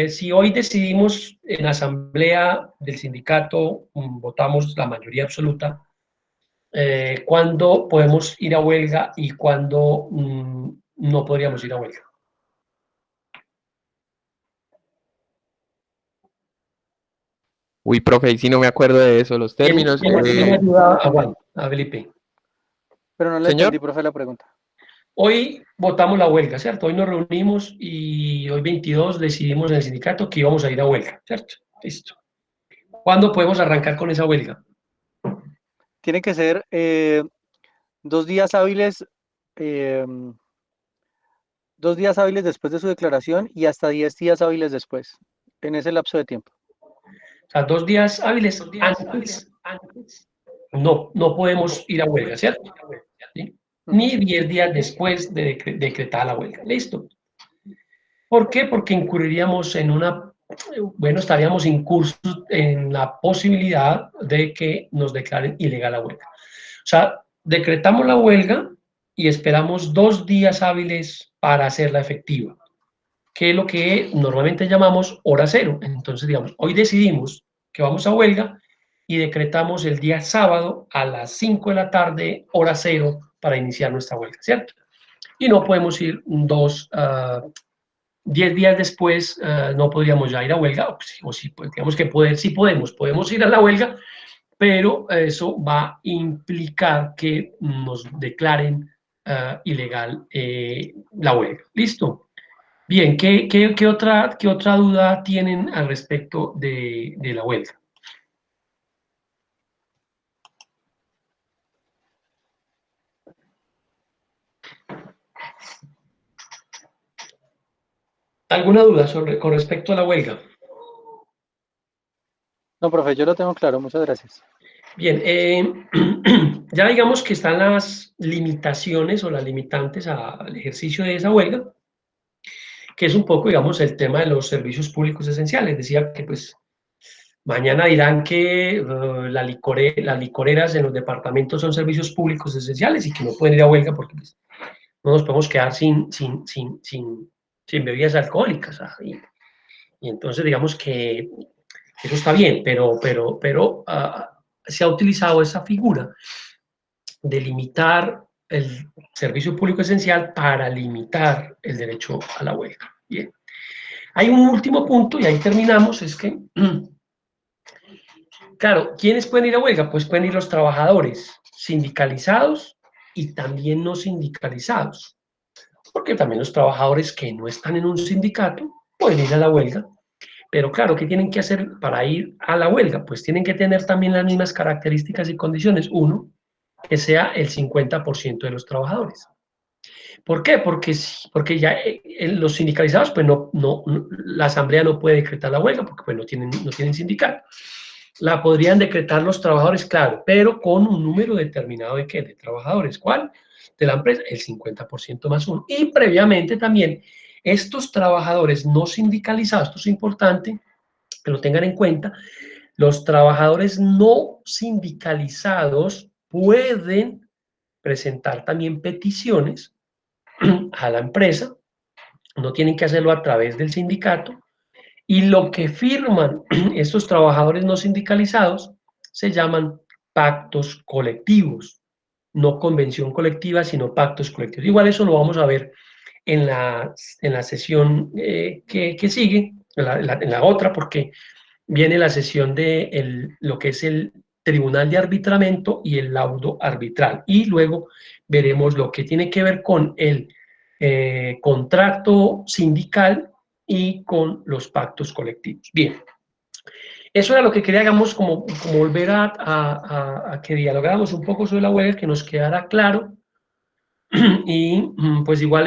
Si hoy decidimos en asamblea del sindicato, votamos la mayoría absoluta, ¿cuándo podemos ir a huelga y cuándo no podríamos ir a huelga? Uy, profe, si no me acuerdo de eso, los términos. ¿Quién ayuda a Juan, a Felipe? Pero no le Señor. entendí, profe, la pregunta. Hoy votamos la huelga, ¿cierto? Hoy nos reunimos y hoy 22 decidimos en el sindicato que íbamos a ir a huelga, ¿cierto? Listo. ¿Cuándo podemos arrancar con esa huelga? Tiene que ser 2 días hábiles 2 días hábiles después de su declaración y hasta 10 días hábiles después, en ese lapso de tiempo. O sea, 2 días hábiles antes, no podemos ir a huelga, ¿cierto? ¿Sí? Ni 10 días después de decretar la huelga. ¿Listo? ¿Por qué? Porque incurriríamos en bueno, estaríamos incursos en la posibilidad de que nos declaren ilegal la huelga. O sea, decretamos la huelga y esperamos 2 días hábiles para hacerla efectiva, que es lo que normalmente llamamos hora cero. Entonces, digamos, hoy decidimos que vamos a huelga y decretamos el día sábado a las 5 de la tarde, hora cero, para iniciar nuestra huelga, ¿cierto? Y no podemos ir 10 días después, no podríamos ya ir a huelga, o sí, pues, digamos que sí podemos ir a la huelga, pero eso va a implicar que nos declaren ilegal la huelga. ¿Listo? Bien, ¿qué otra duda tienen al respecto de la huelga? ¿Alguna duda con respecto a la huelga? No, profe, yo lo tengo claro, muchas gracias. Bien, ya digamos que están las limitaciones o las limitantes al ejercicio de esa huelga, que es un poco, digamos, el tema de los servicios públicos esenciales. Decía que, pues, mañana dirán que las licoreras en los departamentos son servicios públicos esenciales y que no pueden ir a huelga porque pues, no nos podemos quedar sin bebidas alcohólicas. Y entonces, digamos que eso está bien, pero se ha utilizado esa figura de limitar el servicio público esencial para limitar el derecho a la huelga. Bien. Hay un último punto, y ahí terminamos, es que, claro, ¿quiénes pueden ir a huelga? Pues pueden ir los trabajadores sindicalizados y también no sindicalizados, porque también los trabajadores que no están en un sindicato pueden ir a la huelga. Pero claro, ¿qué tienen que hacer para ir a la huelga? Pues tienen que tener también las mismas características y condiciones. Uno, que sea el 50% de los trabajadores. ¿Por qué? Porque ya los sindicalizados, pues la asamblea no puede decretar la huelga porque pues no tienen sindicato. La podrían decretar los trabajadores, claro, pero con un número determinado de ¿qué? De trabajadores. ¿Cuál? De la empresa, el 50% más uno. Y previamente también, estos trabajadores no sindicalizados, esto es importante que lo tengan en cuenta, los trabajadores no sindicalizados pueden presentar también peticiones a la empresa, no tienen que hacerlo a través del sindicato, y lo que firman estos trabajadores no sindicalizados se llaman pactos colectivos, no convención colectiva, sino pactos colectivos. Igual eso lo vamos a ver en la sesión que sigue, en la otra, porque viene la sesión de lo que es el tribunal de arbitramiento y el laudo arbitral. Y luego veremos lo que tiene que ver con el contrato sindical y con los pactos colectivos. Bien, eso era lo que queríamos como volver a que dialogáramos un poco sobre la huelga, que nos quedara claro. Y pues igual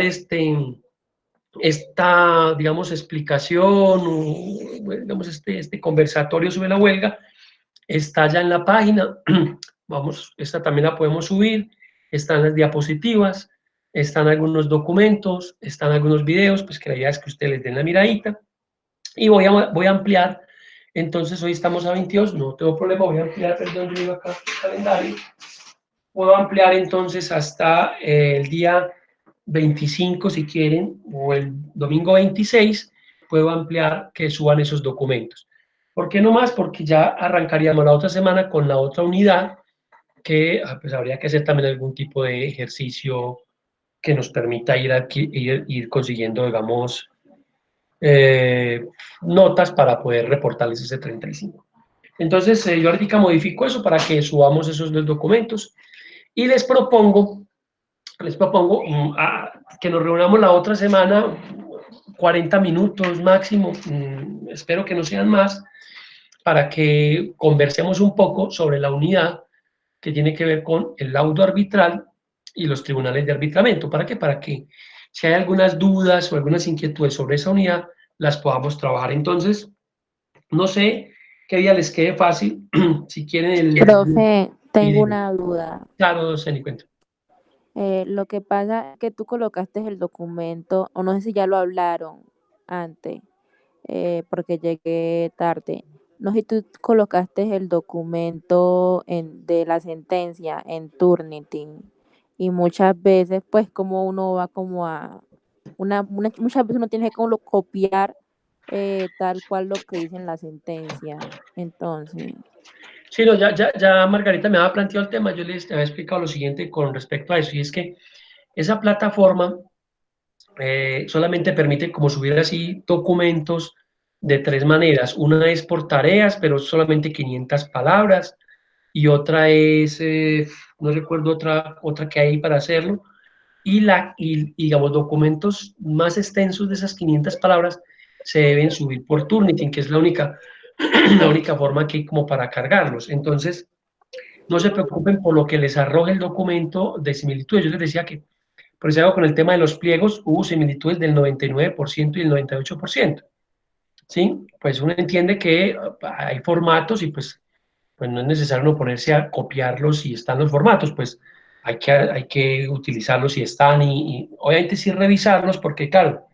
esta, digamos, explicación, digamos, este conversatorio sobre la huelga está ya en la página. Vamos, esta también la podemos subir, están las diapositivas, están algunos documentos, están algunos videos, pues que la idea es que ustedes les den la miradita. Y voy a ampliar, entonces hoy estamos a 22, no tengo problema, voy a ampliar, perdón, yo digo acá el calendario. Puedo ampliar entonces hasta el día 25 si quieren, o el domingo 26, puedo ampliar que suban esos documentos. ¿Por qué no más? Porque ya arrancaríamos la otra semana con la otra unidad, que pues habría que hacer también algún tipo de ejercicio que nos permita ir consiguiendo, digamos, notas para poder reportarles ese 35. Entonces, yo ahorita modifico eso para que subamos esos dos documentos y les propongo que nos reunamos la otra semana, 40 minutos máximo, espero que no sean más, para que conversemos un poco sobre la unidad que tiene que ver con el laudo arbitral y los tribunales de arbitramiento. ¿Para qué? Para que si hay algunas dudas o algunas inquietudes sobre esa unidad, las podamos trabajar. Entonces, no sé qué día les quede fácil, si quieren Profe, tengo el una duda. claro, se ni cuento. Lo que pasa es que tú colocaste el documento, o no sé si ya lo hablaron antes, porque llegué tarde. No sé si tú colocaste el documento de la sentencia en Turnitin. Y muchas veces, pues, como uno va como a muchas veces uno tiene que como copiar tal cual lo que dice en la sentencia. Entonces, Sí, no, ya Margarita me había planteado el tema, yo les había explicado lo siguiente con respecto a eso, y es que esa plataforma solamente permite como subir así documentos de tres maneras. Una es por tareas, pero solamente 500 palabras, y otra es, no recuerdo otra que hay para hacerlo, y digamos, documentos más extensos de esas 500 palabras se deben subir por Turnitin, que es la única, la única forma que hay como para cargarlos. Entonces, no se preocupen por lo que les arroje el documento de similitudes. Yo les decía que, por ejemplo, con el tema de los pliegos, hubo similitudes del 99% y el 98%. ¿Sí? Pues uno entiende que hay formatos y pues no es necesario no ponerse a copiarlos si están los formatos, pues hay que utilizarlos si están y obviamente sí revisarlos porque, claro,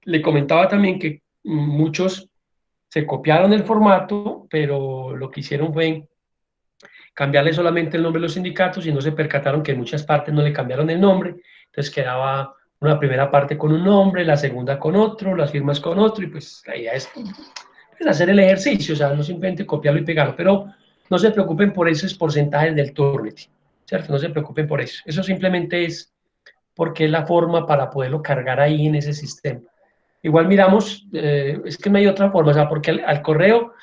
le comentaba también que muchos se copiaron el formato, pero lo que hicieron fue cambiarle solamente el nombre de los sindicatos y no se percataron que en muchas partes no le cambiaron el nombre, entonces quedaba una primera parte con un nombre, la segunda con otro, las firmas con otro, y pues la idea es pues, hacer el ejercicio, o sea, no simplemente copiarlo y pegarlo, pero no se preocupen por esos porcentajes del Turnitin, ¿cierto? No se preocupen por eso simplemente es porque es la forma para poderlo cargar ahí en ese sistema. Igual miramos, es que no hay otra forma, o sea, porque al correo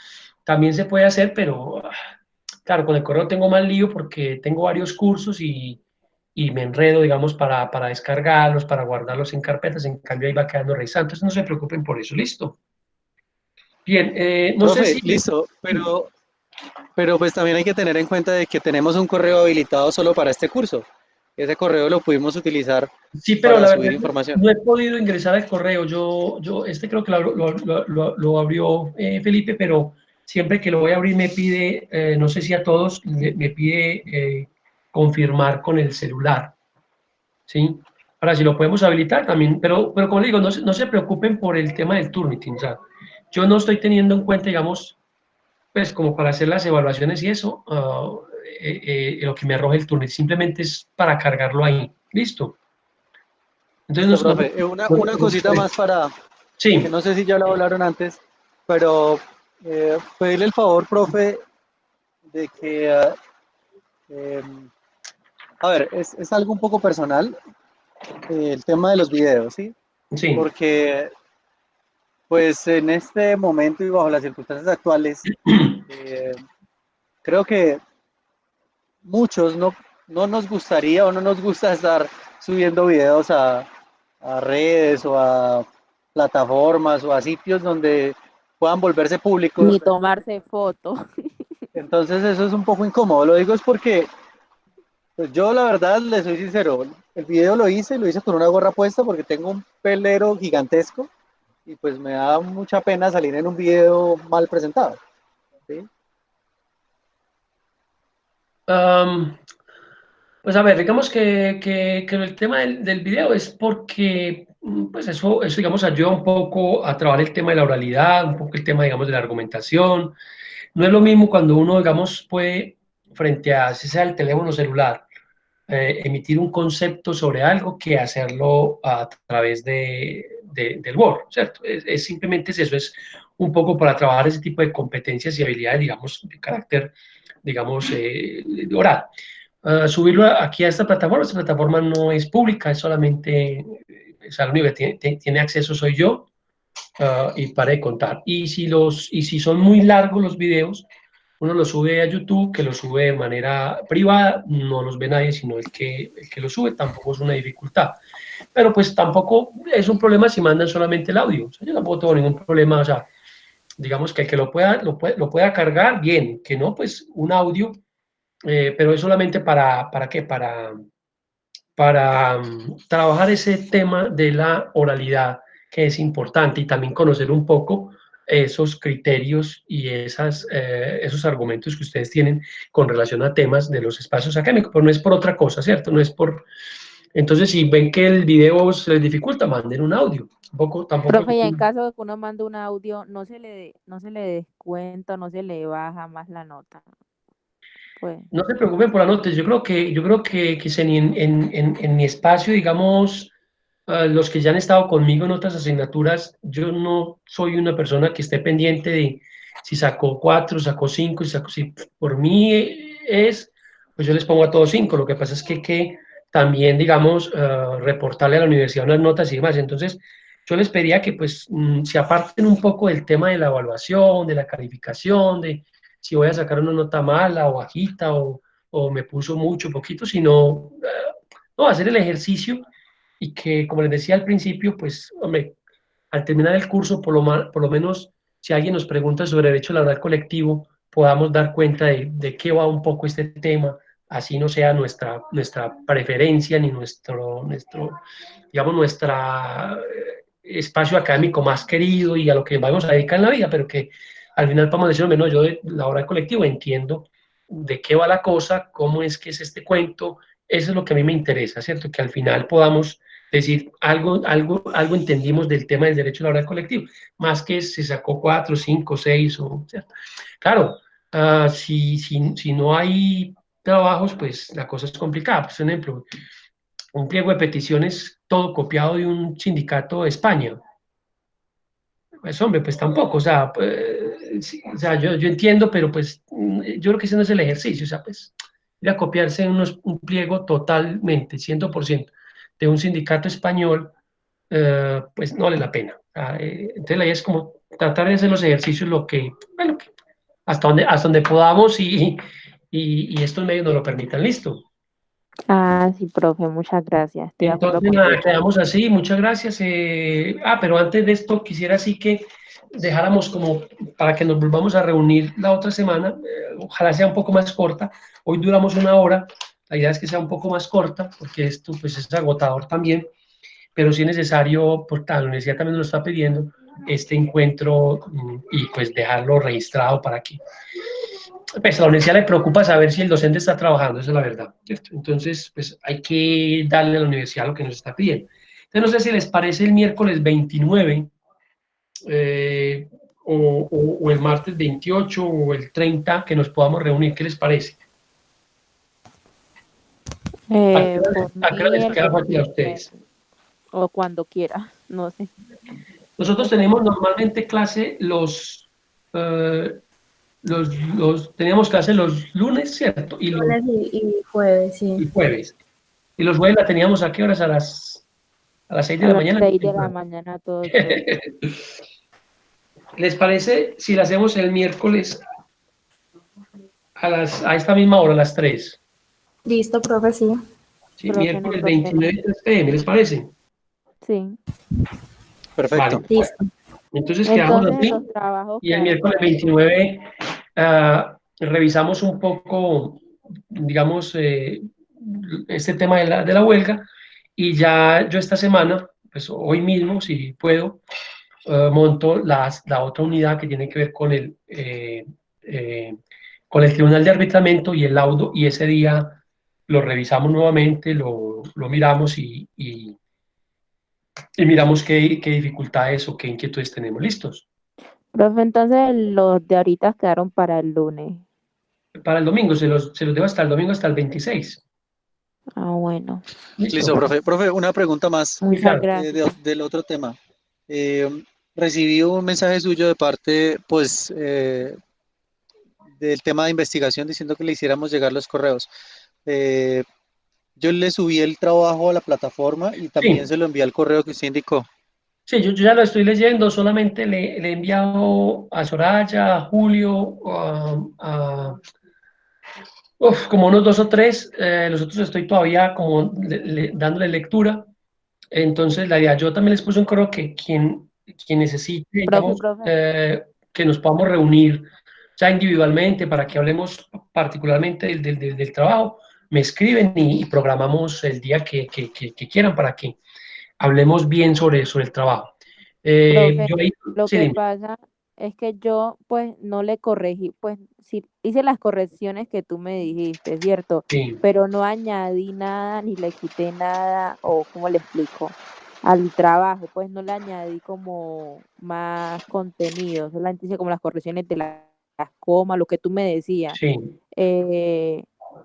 también se puede hacer, pero claro, con el correo tengo más lío porque tengo varios cursos y me enredo, digamos, para descargarlos, para guardarlos en carpetas, en cambio ahí va quedando revisado. Entonces no se preocupen por eso, listo. Bien, no sé Profe, si... listo, pero pues también hay que tener en cuenta de que tenemos un correo habilitado solo para este curso. Ese correo lo pudimos utilizar Sí, pero para la verdad subir información. no he podido ingresar al correo. Este creo que lo abrió Felipe, pero siempre que lo voy a abrir me pide, no sé si a todos, me pide confirmar con el celular, ¿sí? Ahora, si lo podemos habilitar también, pero como le digo, no se preocupen por el tema del Turnitin. O sea, yo no estoy teniendo en cuenta, digamos, pues como para hacer las evaluaciones y eso, lo que me arroja el Turnitin. Simplemente es para cargarlo ahí. Listo. Listo, Entonces, profe. Una cosita más para, que sí, no sé si ya lo hablaron antes, pero pedirle el favor, profe, de que, a ver, es algo un poco personal, el tema de los videos, ¿sí? sí. Porque, pues en este momento y bajo las circunstancias actuales, creo que muchos no nos gustaría o no nos gusta estar subiendo videos a redes o a plataformas o a sitios donde puedan volverse ni públicos. tomarse foto. Entonces eso es un poco incómodo. Lo digo es porque pues yo la verdad le soy sincero, el video lo hice con una gorra puesta porque tengo un pelero gigantesco y pues me da mucha pena salir en un video mal presentado. ¿Sí? Am, pues a ver, digamos que el tema del video es porque, pues eso, digamos, ayuda un poco a trabajar el tema de la oralidad, un poco el tema, digamos, de la argumentación. No es lo mismo cuando uno, digamos, puede, frente a, si sea el teléfono celular, emitir un concepto sobre algo que hacerlo a través del Word, ¿cierto? Simplemente es eso, es un poco para trabajar ese tipo de competencias y habilidades, digamos, de carácter, digamos, oral. Subirlo aquí a esta plataforma no es pública, es solamente, o sea, lo único que tiene acceso soy yo, y para de contar. Y si son muy largos los videos, uno los sube a YouTube, que los sube de manera privada, no los ve nadie, sino el que lo sube, tampoco es una dificultad. Pero pues tampoco es un problema si mandan solamente el audio. O sea, yo tampoco tengo ningún problema, o sea, digamos que el que lo pueda cargar, bien, que no, pues un audio, pero es solamente ¿para qué? para trabajar ese tema de la oralidad, que es importante, y también conocer un poco esos criterios y esos argumentos que ustedes tienen con relación a temas de los espacios académicos, pero no es por otra cosa, ¿cierto? No es por... Entonces, si ven que el video se les dificulta, manden un audio. Tampoco... Profe, y en caso de que uno mande un audio, no se le descuenta, no se le baja más la nota. Pues, No se preocupen por las notas. Que en mi espacio, digamos, los que ya han estado conmigo en otras asignaturas, yo no soy una persona que esté pendiente de si sacó 4, sacó 5, si por mí pues yo les pongo a todos 5. Lo que pasa es que también, digamos, reportarle a la universidad unas notas y demás. Entonces, yo les pedía que pues se aparten un poco del tema de la evaluación, de la calificación, de si voy a sacar una nota mala o bajita o me puso mucho, poquito, sino no, hacer el ejercicio y que, como les decía al principio, pues, hombre, al terminar el curso, por lo menos, si alguien nos pregunta sobre derecho laboral colectivo, podamos dar cuenta de qué va un poco este tema, así no sea nuestra preferencia ni digamos, nuestra espacio académico más querido y a lo que vamos a dedicar en la vida, pero que al final podemos decir, no, yo de laboral colectivo entiendo de qué va la cosa, cómo es que es este cuento, eso es lo que a mí me interesa, ¿cierto? Que al final podamos decir, algo entendimos del tema del derecho laboral colectivo, más que se sacó 4, 5, 6, ¿cierto? Claro, si no hay trabajos, pues la cosa es complicada. Por ejemplo, un pliego de peticiones todo copiado de un sindicato de España. Pues hombre, pues tampoco, o sea, sí, o sea yo entiendo, pero pues yo creo que ese no es el ejercicio, o sea, pues ir a copiarse un pliego totalmente, 100%, de un sindicato español, pues no vale la pena. Entonces la idea es como tratar de hacer los ejercicios bueno, hasta donde podamos y estos medios nos lo permitan, listo. ah, sí, profe, muchas gracias. Estoy de acuerdo Entonces, con nada, todo. quedamos así, muchas gracias. Pero antes de esto, quisiera así que dejáramos como para que nos volvamos a reunir la otra semana, ojalá sea un poco más corta. Hoy duramos 1 hora, la idea es que sea un poco más corta, porque esto pues es agotador también, pero si es necesario, porque la universidad también nos lo está pidiendo, este encuentro y pues dejarlo registrado para que pues a la universidad le preocupa saber si el docente está trabajando, esa es la verdad, ¿cierto? Entonces, pues hay que darle a la universidad lo que nos está pidiendo. Entonces, no sé si les parece el miércoles 29 o el martes 28 o el 30 que nos podamos reunir, ¿qué les parece? Por ¿A qué hora mí les el queda fácil a 29, ustedes? o cuando quiera, no sé. Nosotros Está bien. tenemos normalmente clase teníamos clase los lunes, ¿cierto? Lunes y jueves, Y sí. jueves. Y los jueves la teníamos ¿a qué horas? A las 6 de A la las mañana. 6 de la mañana todos los días. ¿Les parece si la hacemos el miércoles a esta misma hora, a las 3? Listo, profe, sí. ¿Sí? Profe, no hay Miércoles problema. 29 3 p.m., ¿les parece? Sí. Perfecto. Vale. Listo. Entonces quedamos Entonces así los trabajos y el quedaron miércoles para el lunes. 29 revisamos un poco, digamos, este tema de la huelga y ya yo esta semana, pues hoy mismo, si puedo, monto la otra unidad que tiene que ver con el Tribunal de Arbitramiento y el laudo, y ese día lo revisamos nuevamente, lo miramos y miramos qué dificultades o qué inquietudes tenemos. ¿Listos? Profe, entonces los de ahorita quedaron para el lunes. Para el domingo, se los dejo hasta el domingo, hasta el 26. Ah, bueno. Listo, ¿Listo? profe. Profe, una pregunta más Sí, Muchas claro. gracias. del otro tema. Recibí un mensaje suyo de parte, pues, del tema de investigación diciendo que le hiciéramos llegar los correos. Eh, yo le subí el trabajo a la plataforma y también Sí, se lo envié al correo que usted indicó. sí, yo ya lo estoy leyendo, solamente le he enviado a Soraya, a Julio, como unos 2 o 3, los otros estoy todavía como dándole lectura. Entonces, la idea, yo también les puse un correo que quien necesite, Profe, digamos, profe. que nos podamos reunir ya individualmente para que hablemos particularmente del trabajo, me escriben y programamos el día que quieran para que hablemos bien sobre el trabajo. Profe, Yo ahí, lo sí, que dime. pasa es que yo pues no le corregí, pues sí hice las correcciones que tú me dijiste, ¿cierto? Sí, Pero no añadí nada ni le quité nada, o ¿cómo le explico? Al trabajo, pues no le añadí como más contenido, solamente hice como las correcciones de las comas, lo que tú me decías. sí. eh,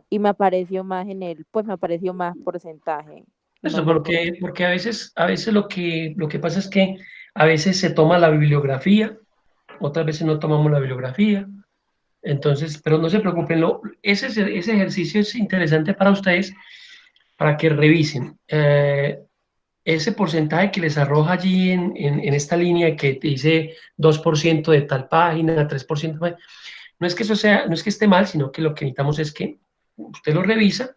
y me apareció más pues me apareció más porcentaje, no Eso, me acuerdo. porque a veces lo que pasa es que a veces se toma la bibliografía, otras veces no tomamos la bibliografía. Entonces, pero no se preocupen, ese ejercicio es interesante para ustedes, para que revisen. Ese porcentaje que les arroja allí en esta línea que te dice 2% de tal página, 3%, no es que eso sea, no es que esté mal, sino que lo que necesitamos es que usted lo revisa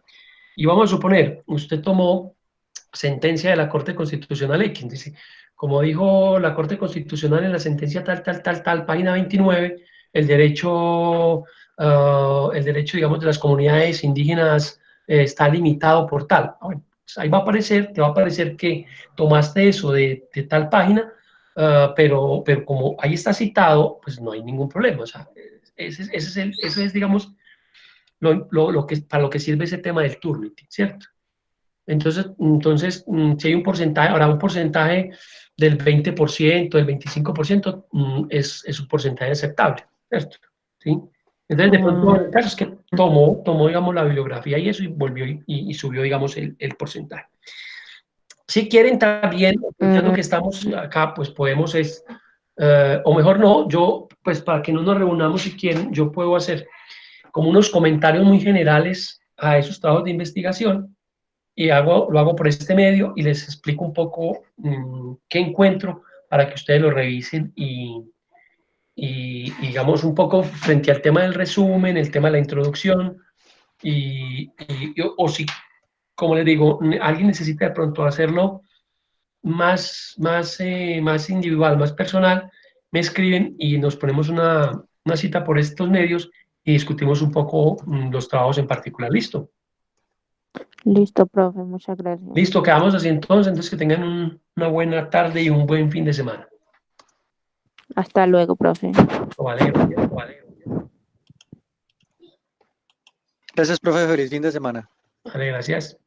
y vamos a suponer, usted tomó sentencia de la Corte Constitucional X, dice, como dijo la Corte Constitucional en la sentencia tal, página 29, el derecho, digamos, de las comunidades indígenas está limitado por tal. Bueno, pues ahí va a aparecer, te va a aparecer que tomaste eso de tal página, pero como ahí está citado, pues no hay ningún problema. O sea, eso es digamos, para lo que sirve ese tema del Turnitin, ¿cierto? Entonces, si hay un porcentaje, ahora un porcentaje del 20%, del 25%, es un porcentaje aceptable, ¿cierto? ¿Sí? Entonces, de pronto, el caso es que tomó, digamos, la bibliografía y eso y volvió y subió, digamos, el porcentaje. Si quieren también, aprovechando que estamos acá, pues podemos o mejor no, yo, pues para que no nos reunamos si quieren, yo puedo hacer como unos comentarios muy generales a esos trabajos de investigación y lo hago por este medio y les explico un poco qué encuentro para que ustedes lo revisen y digamos un poco frente al tema del resumen, el tema de la introducción o si, como les digo, alguien necesita de pronto hacerlo más individual, más personal, me escriben y nos ponemos una cita por estos medios y discutimos un poco los trabajos en particular. ¿Listo? Listo, profe, muchas gracias. Listo, quedamos así entonces que tengan una buena tarde y un buen fin de semana. Hasta luego, profe. Vale, gracias. Gracias, profe. Feliz fin de semana. Vale, gracias.